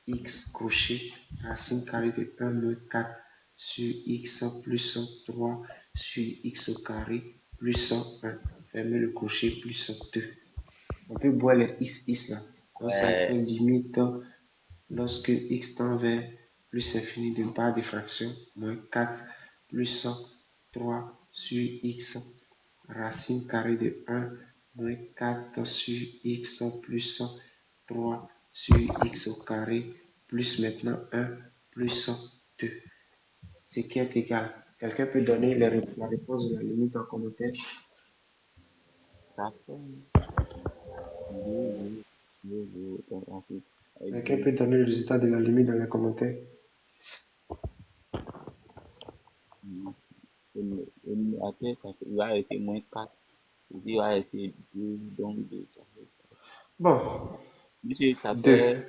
x crochet, racine carrée de 1 moins 4 sur x plus 3 sur x au carré plus 1. Fermez le crochet plus 2. On peut boire les x là. Donc, ça me fait ouais, limite lorsque x tend vers plus infini de barre de fraction, moins 4 plus 3 sur x, racine carrée de 1, moins 4 sur x plus 3 sur x au carré, plus maintenant 1 plus 2. Ce qui est égal. Quelqu'un peut donner la réponse de la limite en commentaire? ça fait 2, donc ensuite, avec Quelqu'un peut donner le résultat de la limite dans les commentaires? après, il va rester moins 4. Ici, il va rester 2, donc 2, ça fait. Bon, Monsieur, 2.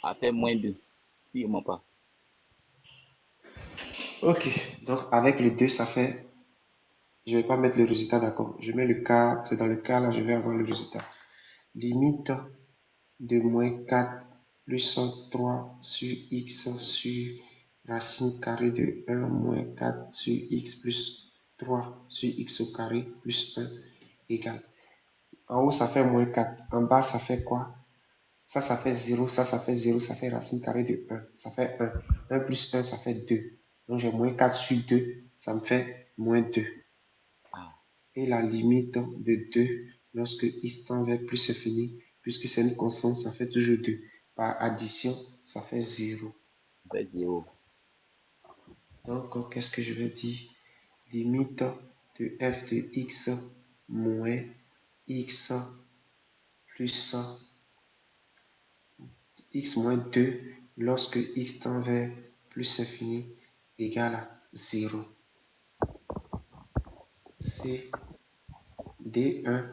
ça fait moins 2. Si, moi pas. Ok, donc avec le 2, ça fait. Je ne vais pas mettre le résultat, d'accord. Je mets le cas, c'est dans le cas là, je vais avoir le résultat. Limite de moins 4 plus 3 sur x sur racine carrée de 1 moins 4 sur x plus 3 sur x au carré plus 1 égale. En haut, ça fait moins 4. En bas, ça fait quoi? Ça fait 0, ça fait 0, ça fait racine carrée de 1. Ça fait 1. 1 plus 1, ça fait 2. Donc j'ai moins 4 sur 2, ça me fait moins 2. Et la limite de 2, lorsque x tend vers plus infini, puisque c'est une constante, ça fait toujours 2. Par addition, ça fait 0. Ça fait 0. Donc, qu'est-ce que je vais dire? Limite de f de x moins x plus x moins 2 lorsque x tend vers plus infini égale à 0. C'est D1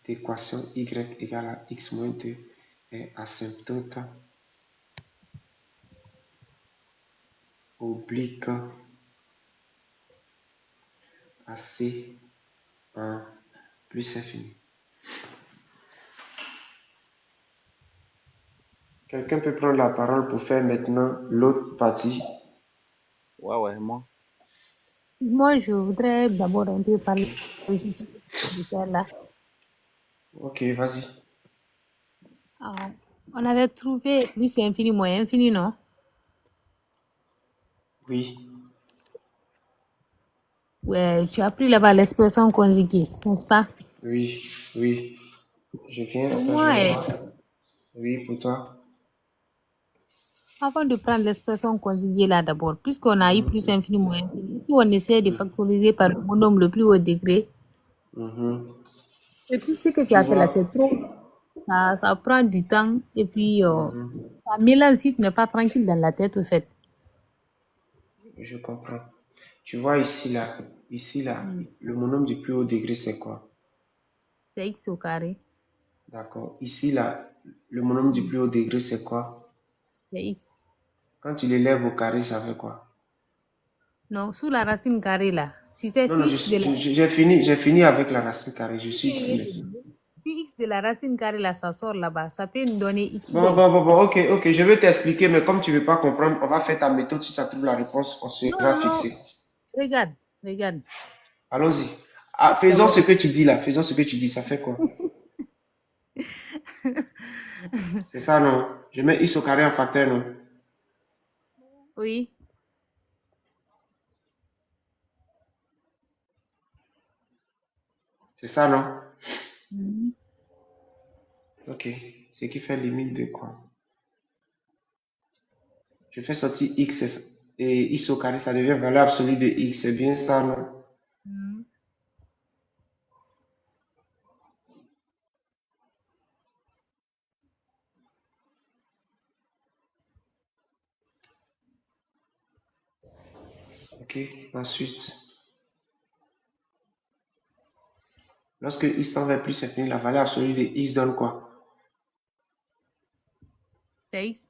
d'équation y égale à x moins 2 est asymptote oblique à c en plus infini. Quelqu'un peut prendre la parole pour faire maintenant l'autre partie? Ouais, moi. Moi, je voudrais d'abord un peu parler de ce de faire là. Ok, vas-y. On avait trouvé plus infini moins infini, non? Oui. Ouais, tu as pris là-bas l'expression conjuguée, n'est-ce pas? Oui, oui. Je viens, Pour attends, je moi, vais voir. Oui, pour toi. avant de prendre l'expression conjuguée là d'abord, puisqu'on a eu plus infini moins infini, si on essaie de factoriser par le monome le plus haut degré, et tout ce que tu Tu as fait là, vois? c'est trop. Ça prend du temps et puis ça mélange si tu n'es pas tranquille dans la tête, au fait. Je comprends. Tu vois ici, là, le monome du plus haut degré, c'est quoi? C'est x au carré. D'accord. Ici, là, le monome du plus haut degré, c'est quoi? C'est x. Quand tu l'élèves au carré, ça fait quoi? Non, sous la racine carrée là. Tu sais, Non, non, si x de la... j'ai fini avec la racine carrée. Je suis ici. Là. Si x de la racine carrée là, ça sort là-bas, ça peut nous donner x Bon, de... ok, je vais t'expliquer, mais comme tu ne veux pas comprendre, on va faire ta méthode. Si ça trouve la réponse, on sera Non, fixé. regarde. Allons-y. Ah, faisons ce que tu dis là. Faisons ce que tu dis. Ça fait quoi? C'est ça, non? Je mets x au carré en facteur, non? Oui. C'est ça, non? Ok. Ce qui fait limite de quoi? Je fais sortir x et x au carré, ça devient valeur absolue de x. C'est bien ça, non? Ok. Ensuite, lorsque x tend vers plus infini, la valeur absolue de x donne quoi? C'est x.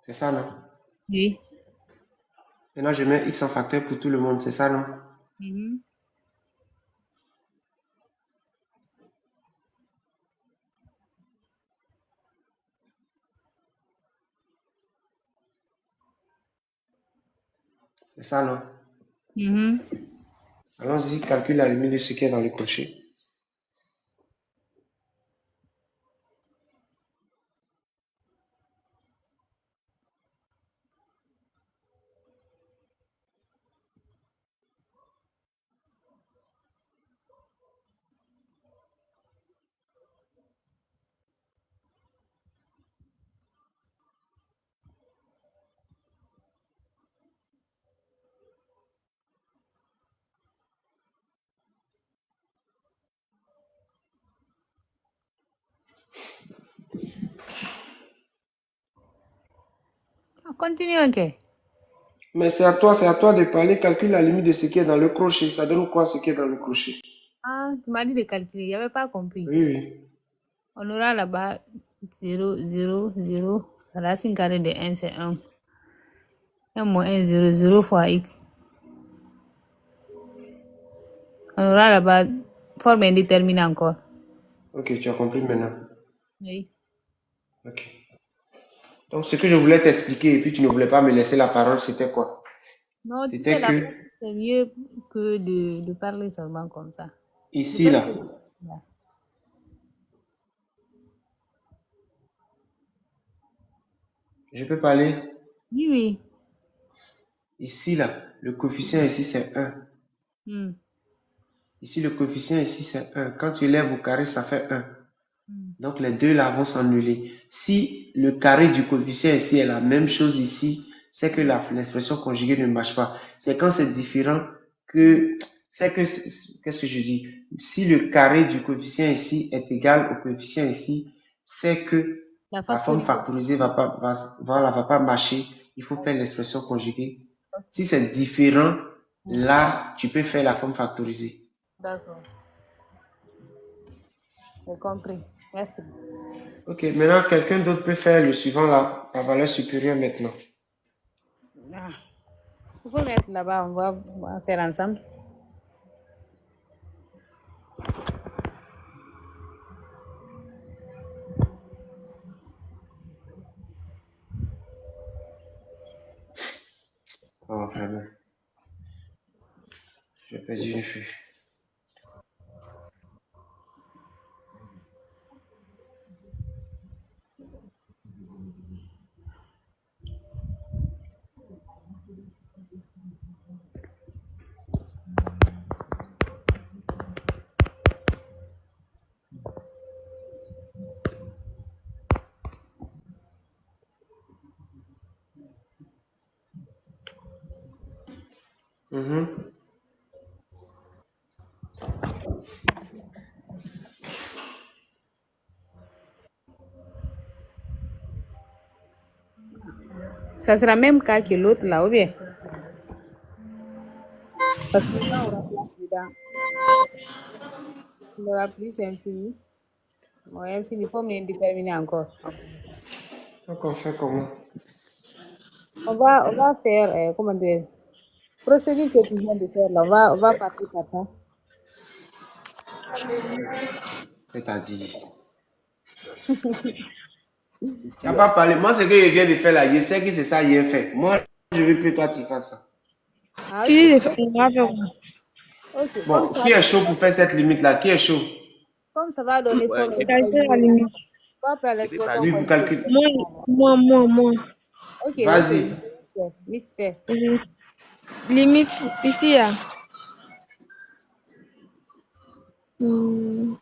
C'est ça, non? Oui. Maintenant, je mets x en facteur pour tout le monde. C'est ça, non? C'est ça, non? Allons-y, calcule la limite de ce qui est dans le crochet. Continue, ok. Mais c'est à toi de parler. Calcule la limite de ce qui est dans le crochet. Ça donne quoi ce qui est dans le crochet? Ah, tu m'as dit de calculer, je n'avais pas compris. Oui. On aura là-bas 0, 0, 0. La racine carrée de 1, c'est 1. 1 moins 1, 0, 0 fois x. On aura là-bas forme indéterminée encore. Ok, tu as compris maintenant. Oui. Ok. Donc, ce que je voulais t'expliquer et puis tu ne voulais pas me laisser la parole, c'était quoi? Non, tu sais, C'était la que pratique, c'est mieux que de parler seulement comme ça. Le ici, fait là, que... je peux parler. Oui, oui. Ici, là, le coefficient ici, c'est 1. Hmm, Ici, le coefficient ici, c'est 1. Quand tu lèves au carré, ça fait 1. hmm. Donc, les deux là vont s'annuler. Si le carré du coefficient ici est la même chose ici, c'est que l'expression conjuguée ne marche pas. C'est quand c'est différent que... Qu'est-ce que je dis? Si le carré du coefficient ici est égal au coefficient ici, c'est que La la forme factorisation. factorisée va pas marcher. Il faut faire l'expression conjuguée. Si c'est différent, là, tu peux faire la forme factorisée. D'accord, j'ai compris. Merci. Ok, maintenant, quelqu'un d'autre peut faire le suivant là, la valeur supérieure maintenant. Ah, il faut mettre là-bas, on va faire ensemble. Oh, vraiment. J'ai perdu une feuille. Mhm. Ça sera même cas que l'autre là, ou bien? Parce que quand on aura place dedans, il aura plus infini. Bon, infini, il faut me déterminer encore. Donc on fait comment? On va faire, comment dire, procédure que tu viens de faire là, on va partir par ça. C'est-à-dire. Tu n'as pas parlé. Moi, ce que je viens de faire là, je sais que c'est ça que j'ai fait. Moi, je veux que toi, tu fasses ça. Ah, Tu ok. dis de faire, on va faire quoi? Ok, Bon, qui est chaud pour faire cette limite là? Qui est chaud? comme ça va donner Ouais, forme je, Calculer la intégrale. limite. On va prendre je peux l'expression Oui, parler. vous conjuguée. calculez. Moi. Ok, Vas-y. Miss fait. Limite, ici, là. Hmm,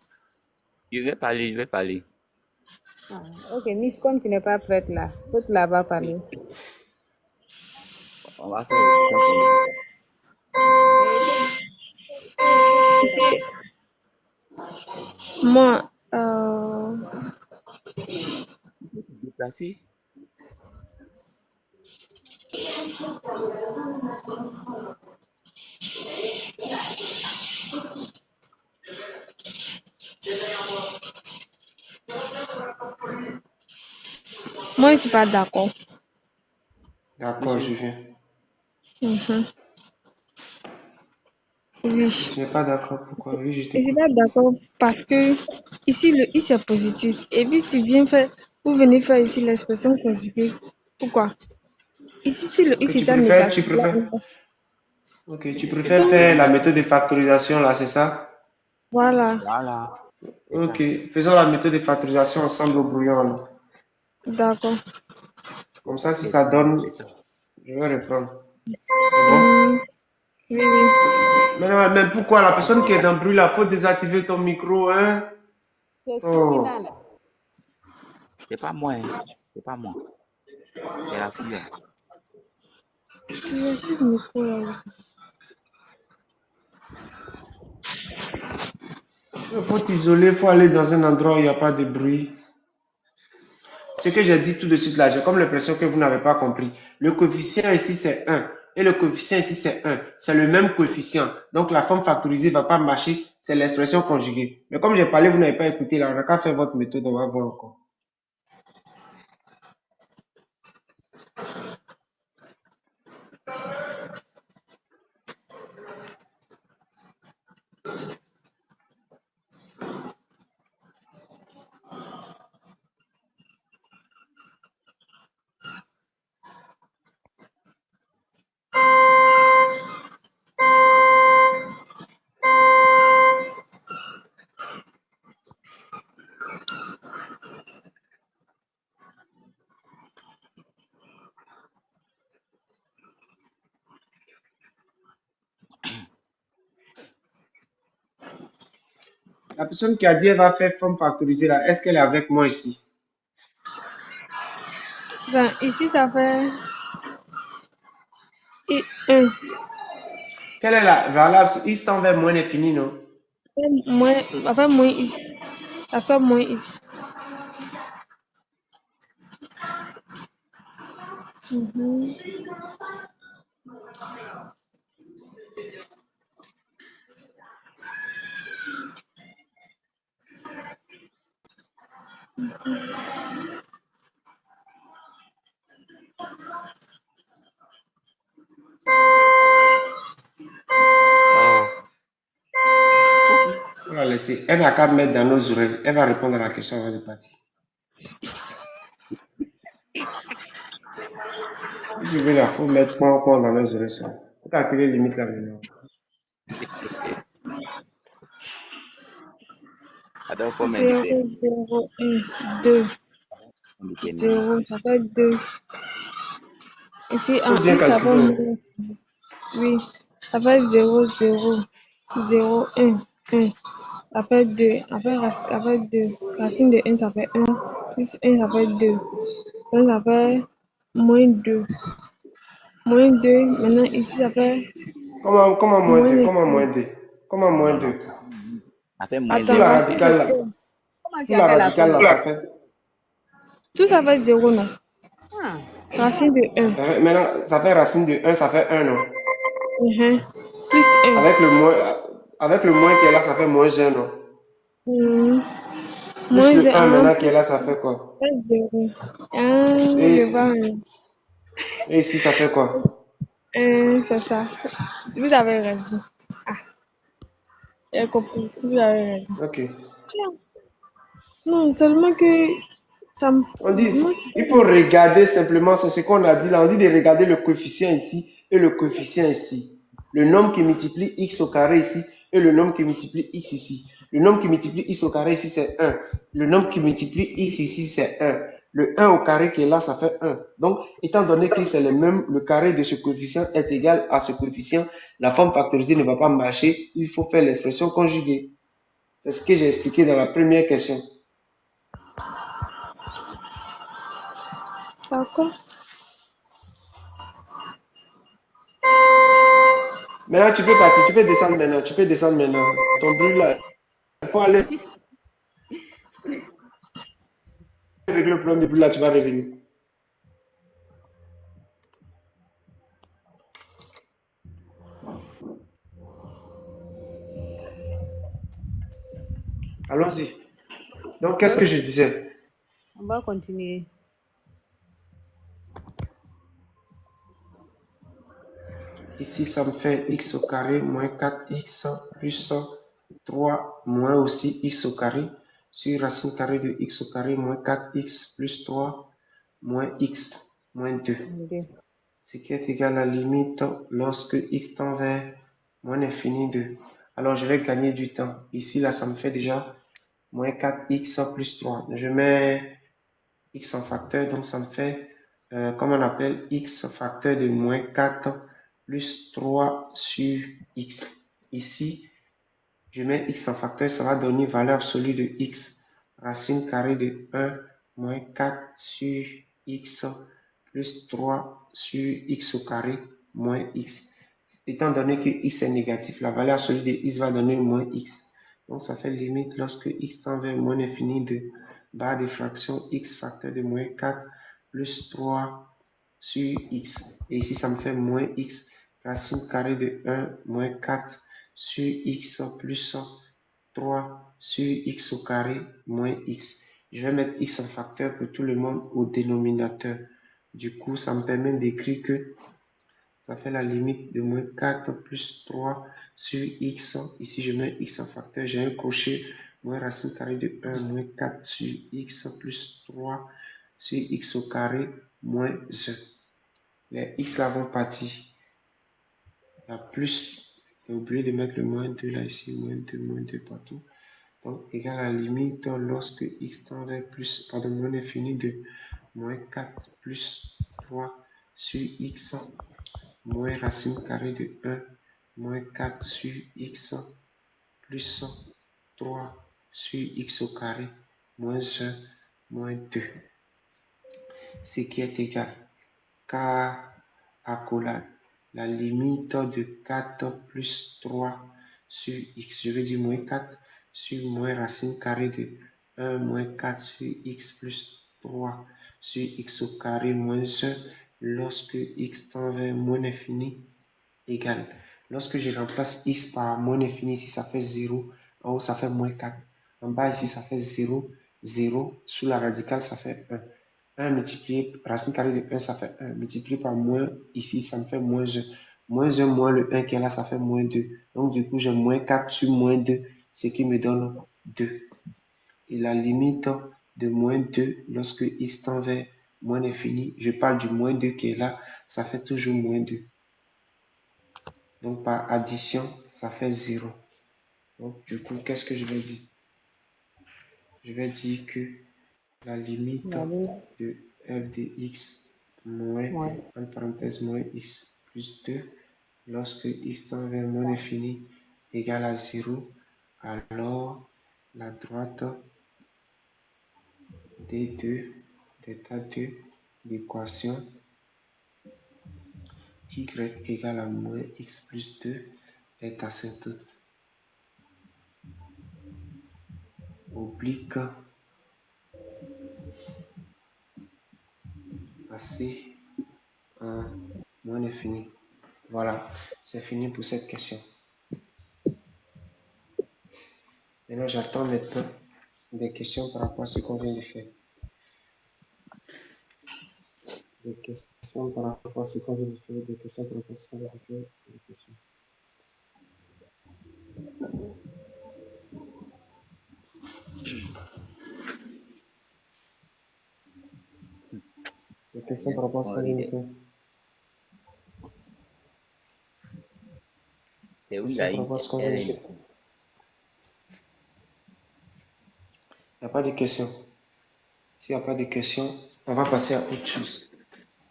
Je vais parler, je vais parler. Ah, ok, Miss, comme tu n'es pas prête là, l'autre là va Oui. parler. On va faire l'expression conjuguée. Mais il faut dire d'abord. moi, Il faut se déplacer. moi, je suis pas d'accord. D'accord, je Monsieur, viens. Mhm. Oui. Tu n'es pas d'accord? Pourquoi? Oui, je Je suis t'écoute. pas d'accord parce que ici, le i c'est positif. Et puis, vous venez faire ici l'expression conjuguée. Pourquoi? Ici, si le i Ok, c'est négatif, là, ok, tu c'est préfères ça, faire la négatif. méthode de factorisation là, c'est ça? voilà. Voilà, c'est Ok, ça. faisons la méthode de factorisation ensemble au brouillon alors. D'accord. Comme ça, si C'est ça ça, donne, c'est ça. je vais reprendre. C'est bon? Hmm, oui. Maintenant, mais pourquoi la personne qui est dans le bruit là, faut désactiver ton micro, hein? C'est Shikina Oh, là. C'est pas moi, hein. C'est pas moi. C'est la fille, là. Tu veux dire le micro là aussi? il faut t'isoler, il faut aller dans un endroit où il n'y a pas de bruit. Ce que j'ai dit tout de suite là, j'ai comme l'impression que vous n'avez pas compris. Le coefficient ici c'est 1 et le coefficient ici c'est 1. C'est le même coefficient. Donc la forme factorisée ne va pas marcher, c'est l'expression conjuguée. Mais comme j'ai parlé, vous n'avez pas écouté là, on n'a qu'à faire votre méthode, on va voir encore. La personne qui a dit elle va faire forme factorisée là, est-ce qu'elle est avec moi ici? Ben, ici, ça fait 1. Quelle est la valable sur x tend vers moins l'infini, non? Moins, enfin, moins x. Ça sort moins x. Mhm. Oh, On va la laisser. Elle n'a qu'à mettre dans nos oreilles. Elle va répondre à la question avant de partir. Si tu veux la faut mettre point dans nos oreilles. Il faut calculer limite là maintenant. alors forme 0, indéterminée. 0, 1, 2. 0, ça fait 2. Ici, Il en faut bien x, ça fait calculer. moins. Oui, ça fait 0, 0, 0, 1, 1. Ça fait 2. Ça fait 2. Racine de 1, ça fait 1. Plus 1, ça fait 2. Donc, ça fait moins 2. Moins 2. Maintenant, ici, ça fait Comment moins moins 2? Comment moins l'infini. 2? Comment moins Non, non, 2? ça fait moins Sous Attends, la racine de radicale là. 1. Comment tu Sous as la fait la radicale somme là, là? ça fait. Tout ça fait 0, non? Ah, Racine de 1. Maintenant, ça fait racine de 1, ça fait 1, non? Plus 1. Avec le moins qui est là, ça fait moins 1, non? Moins Plus le 1 1, maintenant qui est plus là, ça fait quoi? 0. Ah, je Et, vois. et ici, ça fait quoi? C'est ça. Vous avez raison. Ah, j'ai compris. Vous avez raison. Ok. Tiens. Non, seulement que ça me... On dit, Moi, ça il faut me... regarder simplement, c'est ce qu'on a dit là. On dit de regarder le coefficient ici et le coefficient ici. Le nombre qui multiplie x au carré ici et le nombre qui multiplie x ici. Le nombre qui multiplie x au carré ici, c'est 1. Le nombre qui multiplie x ici, c'est 1. Le 1 au carré qui est là, ça fait 1. Donc, étant donné que c'est le même, le carré de ce coefficient est égal à ce coefficient, la forme factorisée ne va pas marcher. Il faut faire l'expression conjuguée. C'est ce que j'ai expliqué dans la première question. D'accord. Maintenant, tu peux partir, tu peux descendre maintenant, tu peux descendre maintenant. Ton bruit là, il faut aller régler le problème de bruit là, tu vas revenir. Allons-y. Donc, qu'est-ce que je disais? on va continuer. Ici, ça me fait x au carré moins 4x plus 3 moins aussi x au carré sur racine carrée de x au carré moins 4x plus 3 moins x moins 2. Ce qui est égal à la limite lorsque x tend vers moins l'infini de. Alors, je vais gagner du temps. Ici, là, ça me fait déjà moins 4x plus 3. Je mets x en facteur, donc ça me fait, comme on appelle, x facteur de moins 4 plus 3 sur x. Ici, je mets x en facteur, ça va donner valeur absolue de x. Racine carrée de 1 moins 4 sur x plus 3 sur x au carré moins x. Étant donné que x est négatif, la valeur absolue de x va donner moins x. Donc, ça fait limite lorsque x tend vers moins l'infini de barre de fraction x facteur de moins 4 plus 3 sur x. Et ici, ça me fait moins x racine carrée de 1 moins 4 sur x plus 3 sur x au carré moins x. Je vais mettre x en facteur pour tout le monde au dénominateur. Du coup, ça me permet d'écrire que ça fait la limite de moins 4 plus 3 sur x. Ici, je mets x en facteur. J'ai un crochet moins racine carrée de 1 moins 4 sur x plus 3 sur x au carré moins 1. Les x là vont partir. Il y a plus. J'ai oublié de mettre le moins 2 là ici. Moins 2 partout. Donc, égal à la limite lorsque x tend vers plus, pardon, moins l'infini de moins 4 plus 3 sur x moins racine carrée de 1 moins 4 sur x plus 3 sur x au carré moins 1 moins 2, ce qui est égal à accolade la limite de 4 plus 3 sur x, je vais dire moins 4 sur moins racine carrée de 1 moins 4 sur x plus 3 sur x au carré moins 1 lorsque x tend vers moins l'infini égale. Lorsque je remplace x par moins l'infini, ici ça fait 0, en haut ça fait moins 4, en bas ici ça fait 0, 0, sous la radicale ça fait 1. 1 multiplié, racine carrée de 1 ça fait 1, multiplié par moins, ici ça me fait moins 1. Moins 1 moins le 1 qui est là, ça fait moins 2. Donc du coup j'ai moins 4 sur moins 2, ce qui me donne 2. Et la limite de moins 2 lorsque x tend vers moins l'infini, je parle du moins 2 qui est là, ça fait toujours moins 2. Donc par addition, ça fait 0. Donc du coup, qu'est-ce que je vais dire? Je vais dire que la limite de f de x moins, entre parenthèses, moins x plus 2, lorsque x tend vers moins l'infini égale à 0, alors la droite des deux, d'état 2, l'équation y égale à moins x plus 2 est asymptote. Oblique assez en moins l'infini. Voilà, c'est fini pour cette question. Maintenant, j'attends maintenant des questions par rapport à ce qu'on vient de faire. Des questions par rapport à ce qu'on vient de faire, des questions par rapport à ce qu'on vient de faire, des questions. Des questions par rapport à ce qu'on vient de faire. C'est où Questions il y a par une rapport à ce qu'on vient de faire. Il n'y a pas de questions. S'il n'y a pas de questions, on va passer à autre chose.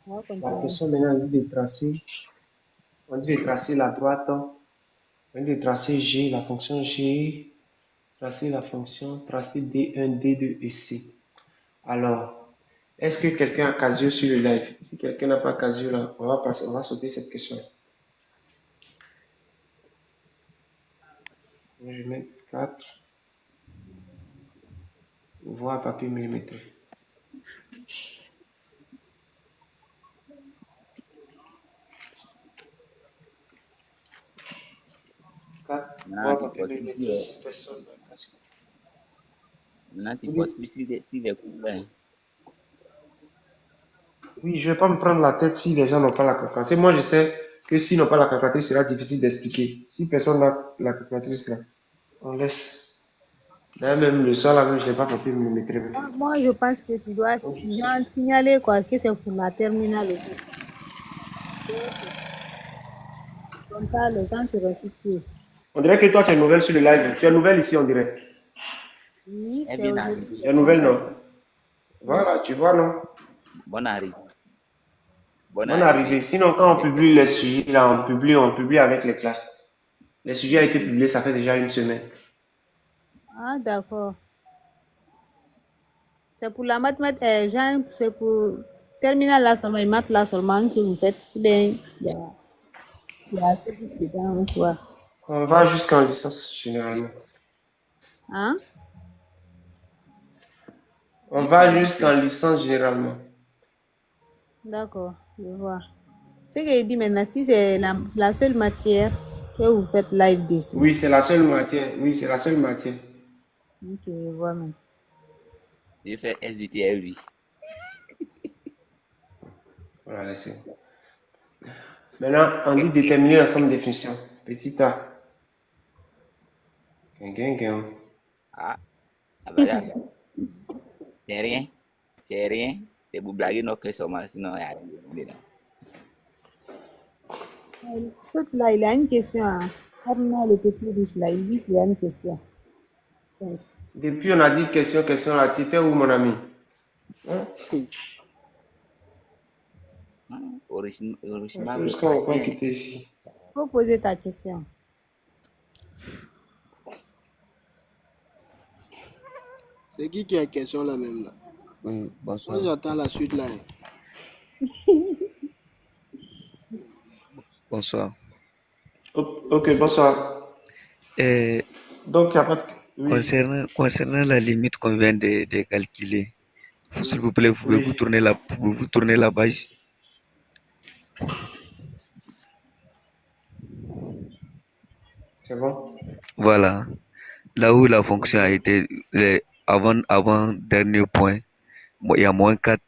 La question maintenant, on dit de tracer. On dit de tracer la droite. On dit de tracer G, la fonction G. Tracer la fonction, tracer D1, D2 et C. Alors, est-ce que quelqu'un a Casio sur le live? Si quelqu'un n'a pas Casio là, on va sauter cette question. Je vais mettre 4. Voie papier millimétré. 4. Voie papier millimétré, 6 personnes dans Casio. Maintenant, tu forces plus si les coups. Oui, je ne vais pas me prendre la tête si les gens n'ont pas la calculatrice. Moi, je sais que s'ils n'ont pas la calculatrice, ce sera difficile d'expliquer. Si personne n'a la calculatrice, là, on laisse. D'ailleurs, même le soir, là, même, je n'ai pas compris me mettre. Moi, je pense que tu dois signaler quoi, que c'est pour la terminale. Comme ça, les gens seront situés. On dirait que toi, tu es nouvelle sur le live. Tu es nouvelle ici, on dirait. Oui, c'est aujourd'hui. Tu es nouvelle, non? Voilà, tu vois, non? Bonne arrivée. Bonne arrivée. Sinon, quand on publie les sujets, là, on publie avec les classes. Les sujets ont été publiés, ça fait déjà une semaine. Ah, d'accord. C'est pour la mathématique, Jean, c'est pour terminal là seulement, et maths là seulement que vous faites. Il y a assez vite dedans, quoi. On va jusqu'en licence, généralement. Hein? On va jusqu'en licence, généralement. D'accord, je vois. Ce que je dis maintenant, si c'est la seule matière que vous faites live dessus. Oui, c'est la seule matière. Oui, c'est la seule matière. Ok, je vois même. Je fais SVT, oui. Voilà, laissez. Maintenant, on dit déterminer l'ensemble des fonctions. Petit a. Ah, voilà. C'est rien. C'est rien. C'est pour blaguer nos questions, sinon il y a rien dedans. Tout là, il a une question. Arnaud, le petit riche là, il dit qu'il y a une question. Donc, Depuis, on a dit question, là. Tu étais où, mon ami? Original. Jusqu'à on va quitter ici. faut poser ta question. C'est qui a question là même là? Oui, Moi bonsoir. j'attends la suite là. Bonsoir. Ok, bonsoir. Donc, il n'y a pas de... Oui, Concernant la limite qu'on vient de calculer, s'il vous plaît, pouvez-vous tourner la page? c'est bon. Voilà. Là où la fonction a été avant dernier point, il y a moins 4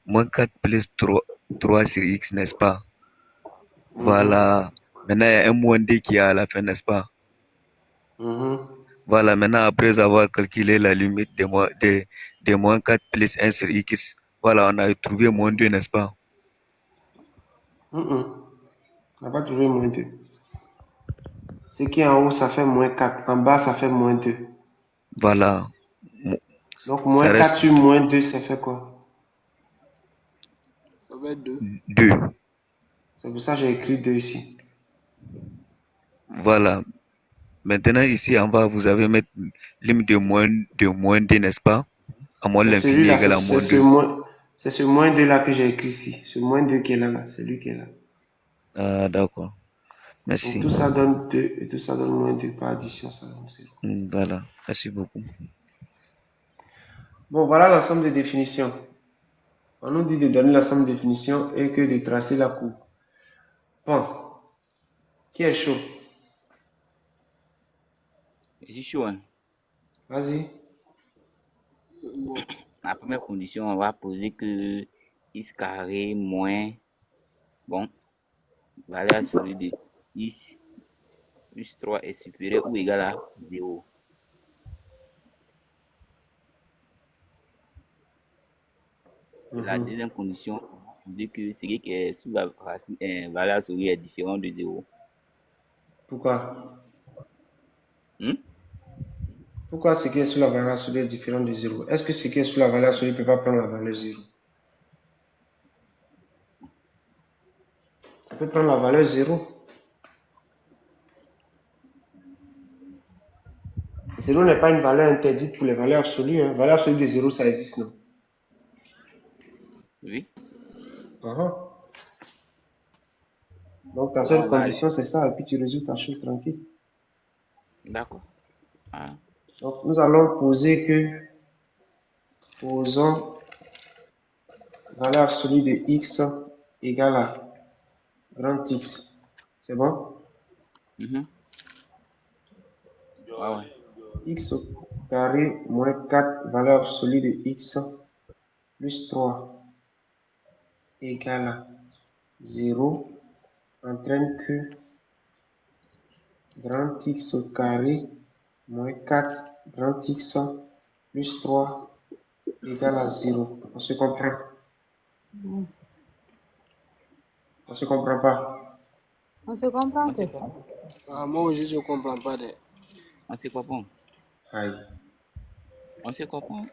plus 3 sur x, n'est-ce pas? Voilà. Maintenant, il y a un moins d qui est à la fin, n'est-ce pas? Voilà. Maintenant, après avoir calculé la limite de moins 4 plus 1 sur x, voilà, on a trouvé moins 2, n'est-ce pas? On n'a pas trouvé moins 2. Ce qui est en haut, ça fait moins 4. En bas, ça fait moins 2. Voilà. Donc, moins 4 sur moins 2, ça fait quoi? Ça fait 2. 2. C'est pour ça que j'ai écrit 2 ici. Voilà. Maintenant, ici en bas, vous avez mettre limite de moins 2, n'est-ce pas? À moins l'infini égale à moins 2. C'est ce moins 2 là que j'ai écrit ici. Ce moins 2 qui est là, c'est lui qui est là. Ah, d'accord. Merci. Donc, tout ça donne 2 et tout ça donne moins 2 par addition. Ça donne 0. Voilà. Merci beaucoup. Bon, voilà l'ensemble des définitions. On nous dit de donner l'ensemble des définitions et que de tracer la courbe. Bon. Qui est chaud? Je suis chaud, hein. Vas-y. Bon. La première condition, on va poser que x carré moins, bon, valeur absolue de x plus 3 est supérieur ou égal à 0. La deuxième condition, on dit que ce qui est sous la valeur absolue est différent de 0. Pourquoi? Pourquoi ce qui est sous la valeur absolue est différent de 0? Est-ce que ce qui est sous la valeur absolue ne peut pas prendre la valeur 0? Ça peut prendre la valeur 0. 0 n'est pas une valeur interdite pour les valeurs absolues. Hein. Valeur absolue de 0, ça existe, non? Oui. Donc, ta seule condition, c'est ça, et puis tu résous ta chose tranquille. D'accord. Ah. Donc, nous allons poser que, posons valeur absolue de x égale à grand X. C'est bon? X au carré moins 4, valeur absolue de x plus 3 égale à 0 entraîne que grand X au carré moins 4 grand X plus 3 égale à 0. On se comprend? On se comprend pas? On se comprend que? Ah, moi aussi je comprends pas. On se comprend. Aïe. On se comprend.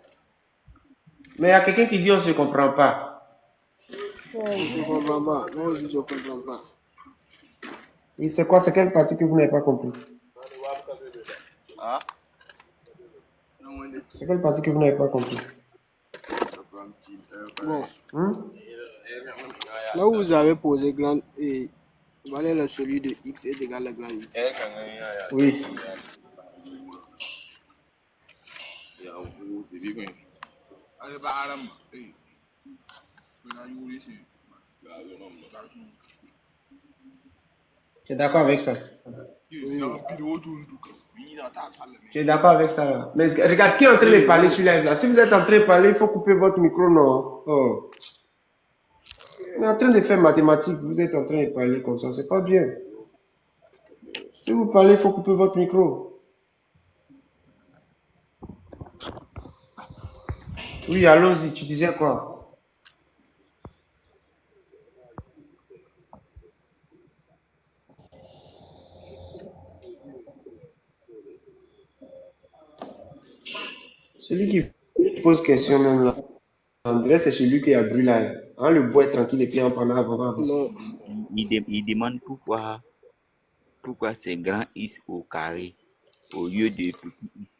Mais il y a quelqu'un qui dit on se comprend pas. On se comprend pas. Moi aussi je comprends pas. Et c'est quoi? C'est quelle partie que vous n'avez pas compris? Ah? C'est quelle partie que vous n'avez pas compris? Bon. Là où vous avez posé grand et valeur celui de x est égal à grand x. Oui. Tu es d'accord avec ça? Oui. Tu es d'accord avec ça là? Mais regarde, qui est en train de parler sur live là? Si vous êtes en train de parler, il faut couper votre micro, non? Oh. On est en train de faire mathématiques, vous êtes en train de parler comme ça, c'est pas bien. Si vous parlez, il faut couper votre micro. Oui, allons-y, tu disais quoi? Celui qui pose question même là, André, c'est celui qui a brûlé. Hein, le bois est tranquille et puis en pendant avant. Non. Il demande pourquoi c'est grand X au carré au lieu de petit X.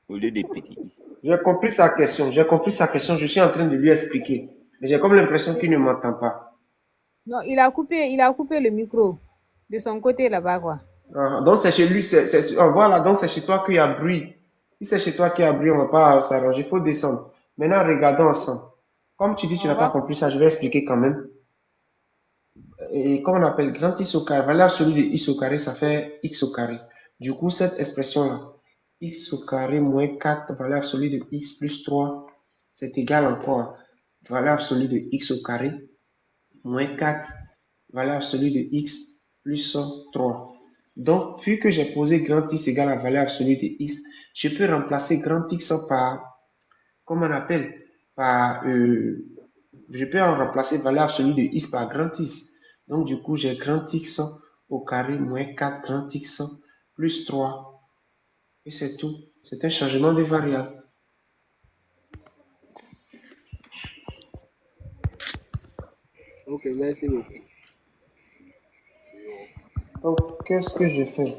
Au lieu de petit X. J'ai compris sa question. J'ai compris sa question. Je suis en train de lui expliquer. Mais j'ai comme l'impression qu'il ne m'entend pas. Non, il a coupé le micro de son côté là-bas, quoi. Donc c'est chez lui. Voilà, donc c'est chez toi qu'il y a bruit. Si c'est chez toi qu'il y a bruit, on ne va pas s'arranger. Il faut descendre. Maintenant, regardons ensemble. Comme tu dis, tu On n'as pas va. compris ça, je vais expliquer quand même. Et comme on appelle grand x au carré, valeur absolue de x au carré, ça fait x au carré. Du coup, cette expression-là, x au carré moins 4, valeur absolue de x plus 3, c'est égal encore à valeur absolue de x au carré moins 4, valeur absolue de x plus 3. Donc, vu que j'ai posé grand x égale à valeur absolue de x, je peux remplacer grand x par, comment on appelle, par, je peux en remplacer valeur absolue de x par grand x. Donc, du coup, j'ai grand x au carré moins 4 grand x plus 3. Et c'est tout. C'est un changement de variable. Ok, merci beaucoup. Donc, qu'est-ce que je fais?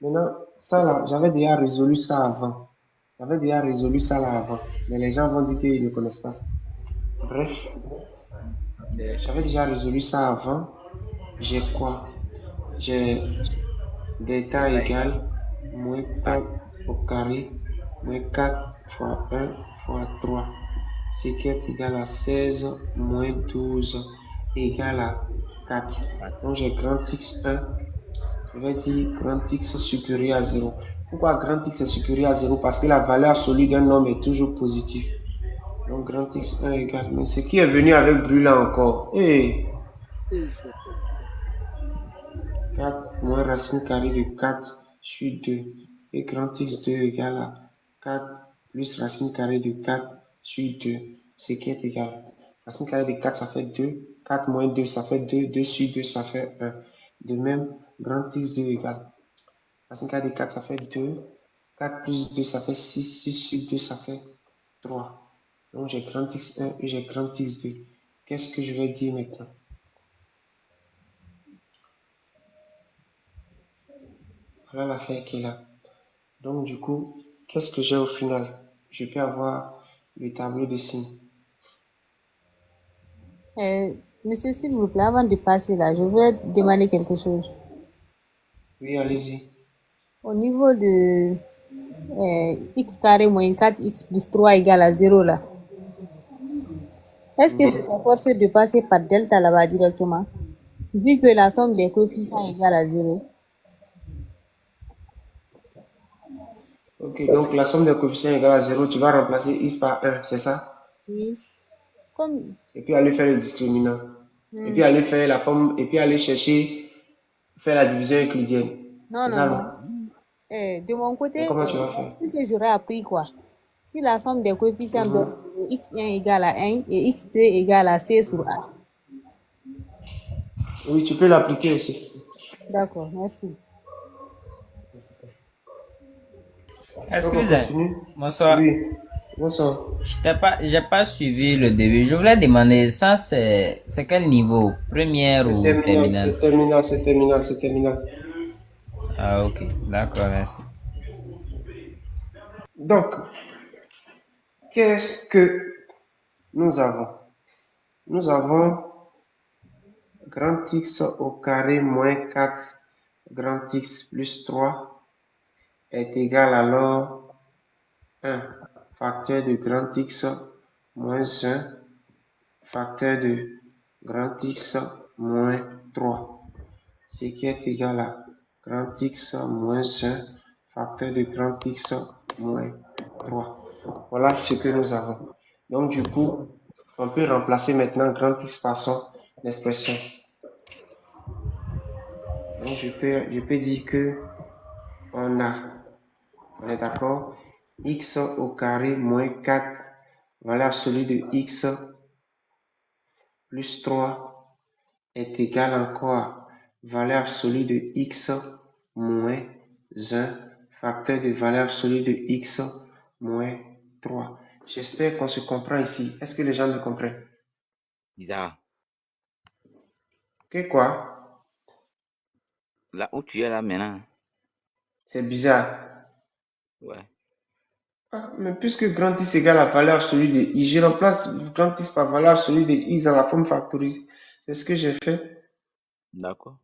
Maintenant, ça là, j'avais déjà résolu ça avant. J'avais déjà résolu ça là avant. Mais les gens vont dire qu'ils ne connaissent pas ça. Bref, j'avais déjà résolu ça avant. J'ai quoi? J'ai delta égale moins 4 au carré, moins 4 fois 1 fois 3, ce qui est égal à 16 moins 12 égale à 4. Donc j'ai grand X1, je vais dire grand X supérieur à 0. Pourquoi grand X est supérieur à 0? Parce que la valeur absolue d'un nombre est toujours positive. Donc grand X1 égale, mais ce qui est venu avec brûlant encore. Et 4 moins racine carrée de 4 sur 2. Et grand X2 égale à 4 plus racine carrée de 4 sur 2. Ce qui est égal. Racine carrée de 4, ça fait 2. 4 moins 2, ça fait 2. 2 sur 2, ça fait 1. De même, grand X2 égale. Racine carrée de 4, ça fait 2. 4 plus 2, ça fait 6. 6 sur 2, ça fait 3. Donc j'ai grand X1 et j'ai grand X2. Qu'est-ce que je vais dire maintenant? Voilà l'affaire qui est là. Donc, du coup, qu'est-ce que j'ai au final? Je peux avoir le tableau de signes. Monsieur, s'il vous plaît, avant de passer là, je voudrais demander quelque chose. Oui, allez-y. Au niveau de x carré moins 4x plus 3 égale à 0 là, est-ce que je t'ai forcé de passer par delta là-bas directement, vu que la somme des coefficients est égale à 0? Ok, donc la somme des coefficients est égale à 0, tu vas remplacer x par 1, c'est ça? Oui. Comme. Et puis aller faire le discriminant. Et puis aller faire la forme, et puis aller chercher, faire la division euclidienne. Non, C'est non, ça, non. non? De mon Et côté, comment tu vas faire? vu que j'aurais appris quoi? Si la somme des coefficients donne Mhm. x1 égale à 1 et x2 égale à c sur a. Oui, tu peux l'appliquer aussi. D'accord, merci. Donc on Excusez, continue? bonsoir. Oui. Bonsoir. J'ai pas suivi le début. Je voulais demander, ça c'est quel niveau? Première C'est ou terminal, terminale? c'est terminal, c'est terminal, c'est terminal. Ah, ok, d'accord, merci. Donc, qu'est-ce que nous avons? Nous avons grand X au carré moins 4 grand X plus 3 est égal alors 1 facteur de grand X moins 1 facteur de grand X moins 3, ce qui est égal à grand X moins 1 facteur de grand X moins 3. Voilà ce que nous avons. Donc du coup, on peut remplacer maintenant grand X par son expression. Donc je peux dire que on est d'accord, x au carré moins 4, valeur absolue de x plus 3 est égal encore à valeur absolue de x moins 1, facteur de valeur absolue de x moins 3. J'espère qu'on se comprend ici. Est-ce que les gens me comprennent? Bizarre. Que quoi? Là où tu es là maintenant, C'est bizarre. ouais. Ah, mais puisque grand X égale la valeur absolue de I, je remplace grand X par valeur absolue de I dans la forme factorisée. C'est ce que j'ai fait. D'accord.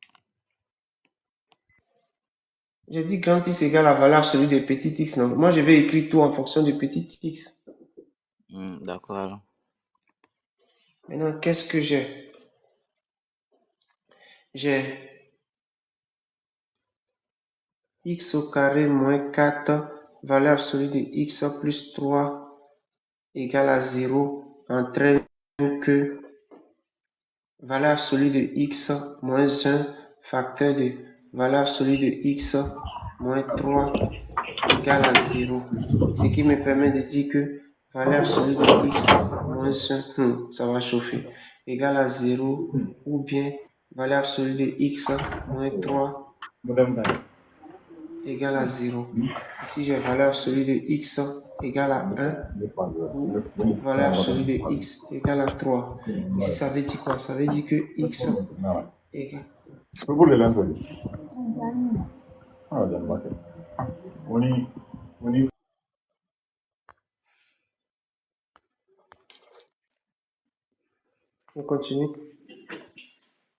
J'ai dit grand X égale la valeur absolue de petit x. Non. Moi, je vais écrire tout en fonction de petit x. D'accord alors. Maintenant, qu'est-ce que j'ai? J'ai x au carré moins 4, valeur absolue de x plus 3 égale à 0, entraîne que valeur absolue de x moins 1 facteur de valeur absolue de x moins 3 égale à 0. Ce qui me permet de dire que valeur absolue de x moins 1, ça va chauffer, égale à 0, ou bien valeur absolue de x moins 3 égale à 0. Ici, j'ai valeur absolue de x égale à 1 ou valeur absolue de x égale à 3. Ici, ça veut dire quoi? Ça veut dire que x égale... On continue.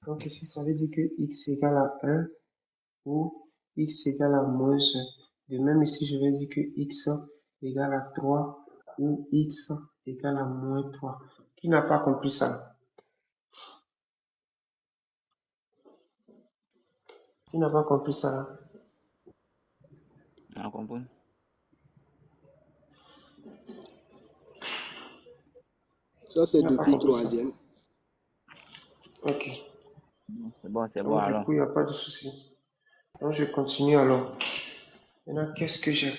Donc ici, ça veut dire que x égale à 1 ou x égale à moins 1. De même ici, je vais dire que x égale à 3 ou x égale à moins 3. Qui n'a pas compris ça? Qui n'a pas compris ça? On a compris. Ça, c'est Qui n'a pas depuis compris ça? troisième. Ok. C'est bon Donc du alors. coup, il n'y a pas de souci. Donc je continue alors. Maintenant, qu'est-ce que j'ai?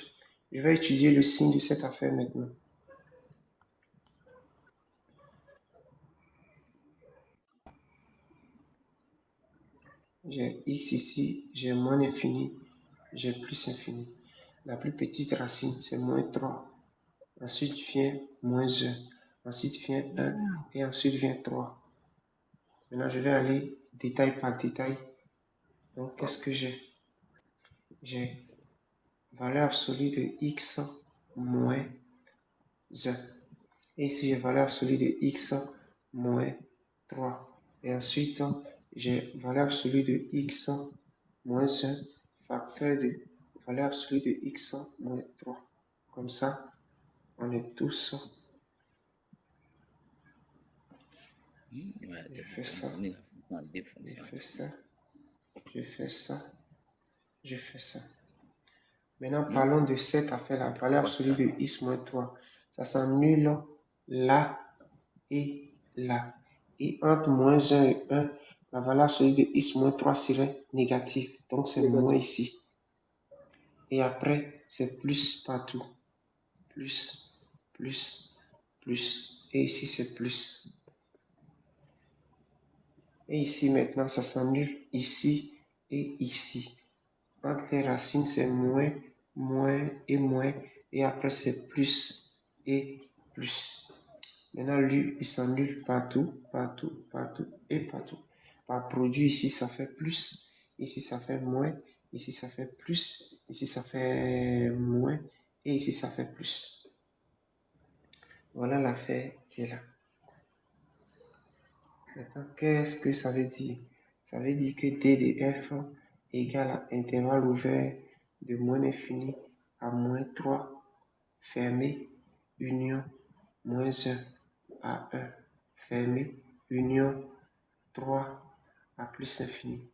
Je vais étudier le signe de cette affaire maintenant. J'ai x ici, j'ai moins infini, j'ai plus infini. La plus petite racine, c'est moins 3. Ensuite vient moins 1. Ensuite vient 1. Et ensuite vient 3. Maintenant, je vais aller détail par détail. Donc, qu'est-ce que j'ai? J'ai valeur absolue de x moins 1. Et ici, j'ai valeur absolue de x moins 3. Et ensuite, j'ai valeur absolue de x moins 1 facteur de valeur absolue de x moins 3. Comme ça, on est tous. Je fais ça. Je fais ça. Je fais ça. Je fais ça. Maintenant, parlons de cette affaire-là. Valeur absolue de x moins 3. Ça s'annule là et là. Et entre moins 1 et 1, la valeur absolue de x moins 3 serait négative. Donc, c'est moins ici. Et après, c'est plus partout. Plus, plus, plus. Et ici, c'est plus. Et ici, maintenant, ça s'annule ici et ici. Entre les racines, c'est moins, moins et moins. Et après, c'est plus et plus. Maintenant, lui, il s'annule partout, partout, partout et partout. Par produit, ici, ça fait plus. Ici, ça fait moins. Ici, ça fait plus. Ici, ça fait moins. Et ici, ça fait plus. Voilà l'affaire qui est là. Maintenant, qu'est-ce que ça veut dire? Ça veut dire que D de F égale à intervalle ouvert de moins l'infini à moins 3 fermé, union, moins 1 à 1 fermé, union, 3 à plus l'infini.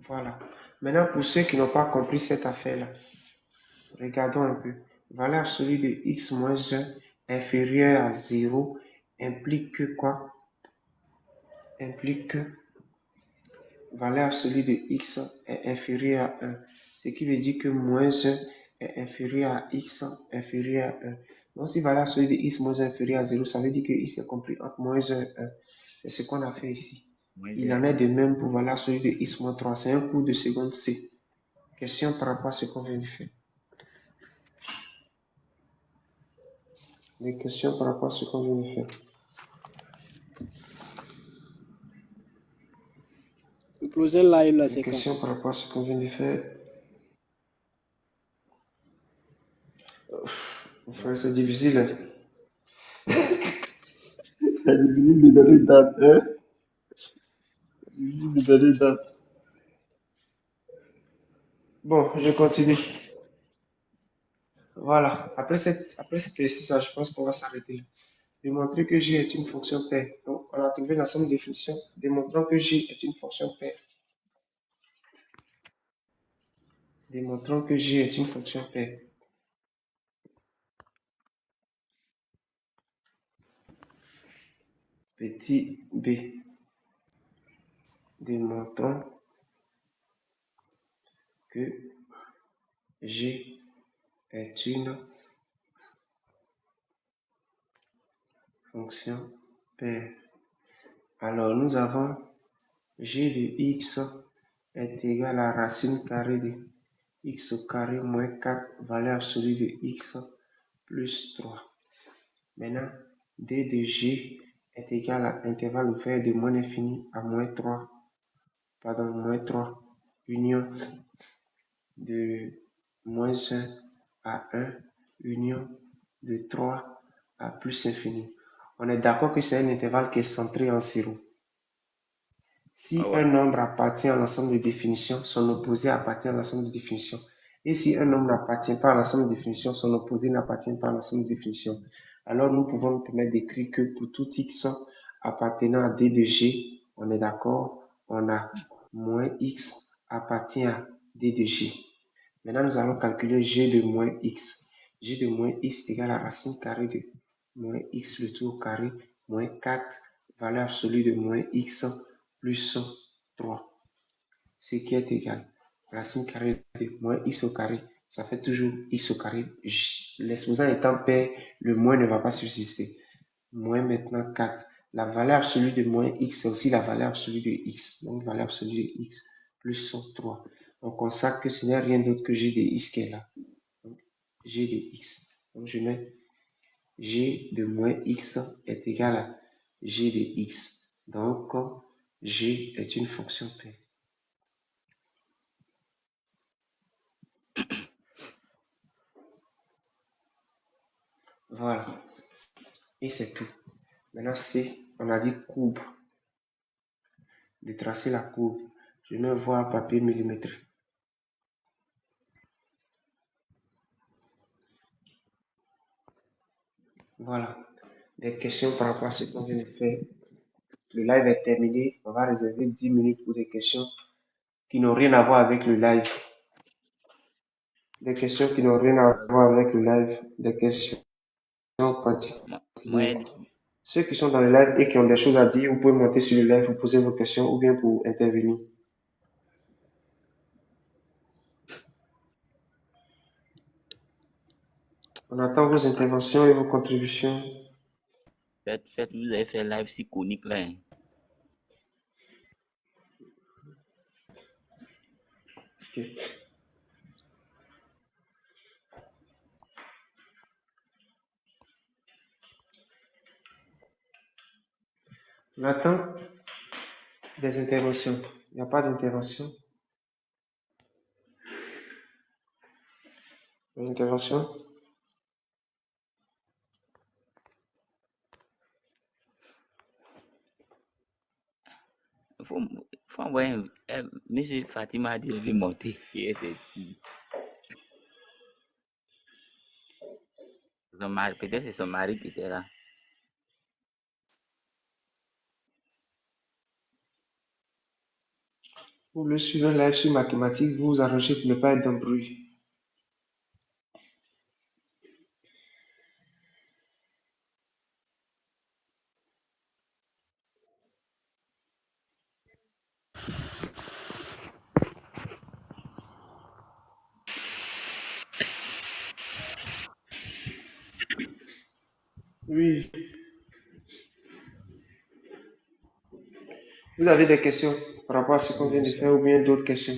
Voilà. Maintenant, pour ceux qui n'ont pas compris cette affaire-là, regardons un peu. Valeur absolue de x moins 1 inférieur à 0 implique que quoi? Implique que valeur absolue de x est inférieure à 1. Ce qui veut dire que moins 1 est inférieur à x inférieur à 1. Donc, si valeur absolue de x moins 1 inférieure à 0, ça veut dire que x est compris entre moins 1 et 1. C'est ce qu'on a fait ici. Il en est de même pour valeur absolue de x moins 3. C'est un cours de seconde C. Question par rapport à ce qu'on vient de faire. Des questions par rapport à ce qu'on vient de faire. Le prochain live, là, Les c'est quand? questions par rapport à ce qu'on vient de faire. Enfin, c'est difficile. Hein. C'est difficile de donner une date. Hein? C'est difficile de donner une date. Bon, je continue. Voilà. Après cet exercice, je pense qu'on va s'arrêter là. Démontrer que J est une fonction paire. Donc, on a trouvé l'ensemble de définitions démontrant que J est une fonction paire. Démontrons que J est une fonction paire. Petit b. Démontrons que G est une fonction paire. Alors, nous avons G de x est égal à racine carrée de x au carré moins 4, valeur absolue de x plus 3. Maintenant, D de G est égal à intervalle ouvert de moins l'infini à moins 3, union de moins 1 à 1, union de 3 à plus infini. On est d'accord que c'est un intervalle qui est centré en 0. Si un nombre appartient à l'ensemble de définitions, son opposé appartient à l'ensemble de définitions. Et si un nombre n'appartient pas à l'ensemble de définitions, son opposé n'appartient pas à l'ensemble de définitions. Alors nous pouvons nous permettre d'écrire que pour tout x appartenant à D de G, on est d'accord, on a moins x appartient à D de G. Maintenant, nous allons calculer G de moins x. G de moins x égale à racine carrée de moins x le tout au carré, moins 4, valeur absolue de moins x plus 3. Ce qui est égal. Racine carrée de moins x au carré, ça fait toujours x au carré. L'exposant étant pair, le moins ne va pas subsister. Moins maintenant 4. La valeur absolue de moins x, c'est aussi la valeur absolue de x. Donc, valeur absolue de x plus 3. On constate que ce n'est rien d'autre que g de x qui est là. Donc, g de x. Donc, je mets g de moins x est égal à g de x. Donc, g est une fonction paire. Voilà. Et c'est tout. Maintenant, C, on a dit courbe. De tracer la courbe. Je mets voir papier millimétré. Voilà. Des questions par rapport à ce qu'on vient de faire. Le live est terminé. On va réserver 10 minutes pour des questions qui n'ont rien à voir avec le live. Des questions qui n'ont rien à voir avec le live. Des questions particulières. Ceux qui sont dans le live et qui ont des choses à dire, vous pouvez monter sur le live, vous poser vos questions ou bien pour intervenir. On attend vos interventions et vos contributions. Faites, vous avez fait live si conique là. Hein. Ok. On attend des interventions. Il n'y a pas d'intervention. Des interventions. Faut envoyer Monsieur Fatima a dit de monter. Peut-être c'est son mari qui était là. Vous le suivez live sur mathématiques, vous vous arrangez pour ne pas être dans le bruit. Oui. Vous avez des questions par rapport à ce qu'on vient de faire ou bien d'autres questions?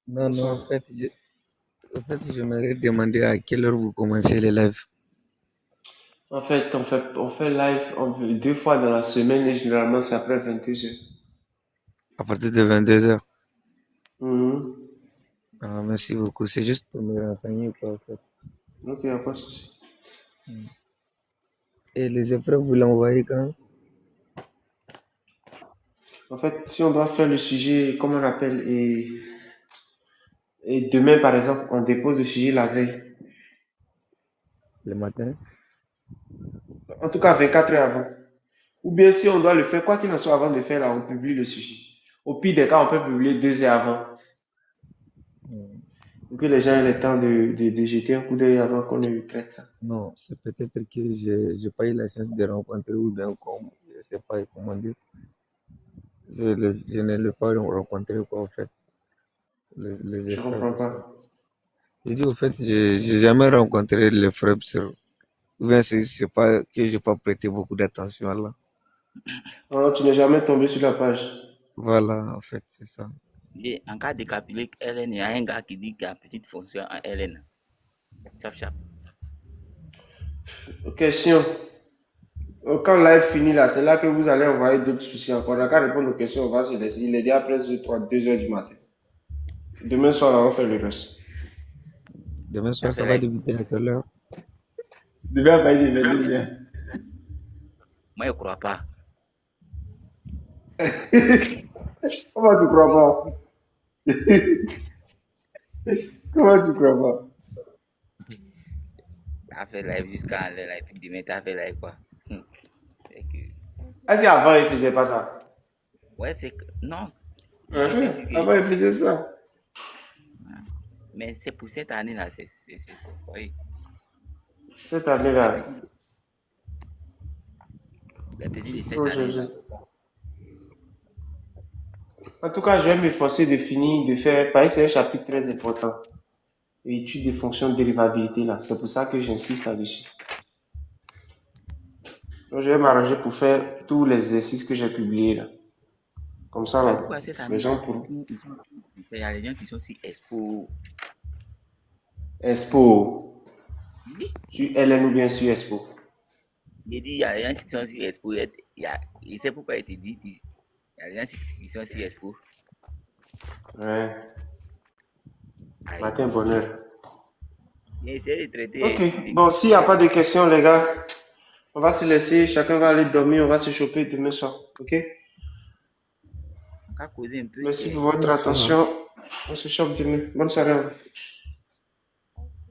Non, en fait, j'aimerais demander à quelle heure vous commencez les lives. En fait, on fait live 2 fois dans la semaine et généralement c'est après 22h. À partir de 22h. Mhm. Ah, merci beaucoup. C'est juste pour me renseigner, quoi, en fait. Ok, y a pas de souci. Et les épreuves, vous l'envoyez quand? En fait, si on doit faire le sujet, comment on appelle, et demain, par exemple, on dépose le sujet la veille. Le matin? En tout cas, 24 heures avant. Ou bien si on doit le faire, quoi qu'il en soit, avant de le faire, là, on publie le sujet. Au pire des cas, on peut publier 2 heures avant. Pour que les gens aient le temps de jeter un coup d'œil avant qu'on ne traite ça. Non, c'est peut-être que j'ai pas eu la chance de rencontrer ou bien comme, je sais pas comment dire. Je ne l'ai pas rencontré, quoi, en fait. Les Je épreuves. comprends pas. Je dis, au fait, j'ai jamais rencontré les frères sur. Ou bien c'est pas que j'ai pas prêté beaucoup d'attention à là. Alors, tu n'es jamais tombé sur la page. Voilà, en fait, c'est ça. Et en cas de calculer LN, il y a un gars qui dit qu'il y a petite fonction en LN. Chap, chap. Question. Quand live finit là, c'est là que vous allez envoyer d'autres soucis encore. On n'a qu'à répondre aux questions, on va se laisser. Il est déjà presque 2 heures du matin. Demain soir, là, on fait le reste. Demain soir, ça va débuter à quelle heure? Demain, après, il est 22 heures. Moi, je ne crois pas. Comment tu crois pas? Comment tu crois pas? T'as fait live jusqu'à la puis demain, t'as fait live quoi? Est-ce qu'avant, il faisait pas ça? Ouais, c'est que. Non. Avant, il faisait ça. Mais c'est pour cette année-là, c'est oui. Cette année-là. Les petits de cette année-là. En tout cas, je vais m'efforcer de finir, de faire, parce que c'est un chapitre très important. Étude des fonctions de dérivabilité, là. C'est pour ça que j'insiste là-dessus. Donc, je vais m'arranger pour faire tous les exercices que j'ai publiés, là. Comme ça, là, Pourquoi cette année, les gens pourront. Il y a les gens qui sont sur Expo. Expo. Oui. Sur LN ou bien sur Expo. Il dit, il y a les gens qui sont sur Expo. Il sait pourquoi il te dit. Il y a les gens qui sont sur Expo. Ouais. Matin, bonheur. Essayer de traiter. Ok. Bon, s'il n'y a pas de questions, les gars, on va se laisser. Chacun va aller dormir. On va se choper demain soir. Ok? On va causer un peu. Merci pour votre attention. On se chope demain. Bonne soirée.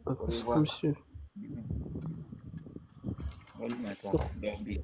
Merci, monsieur. Bonne soirée.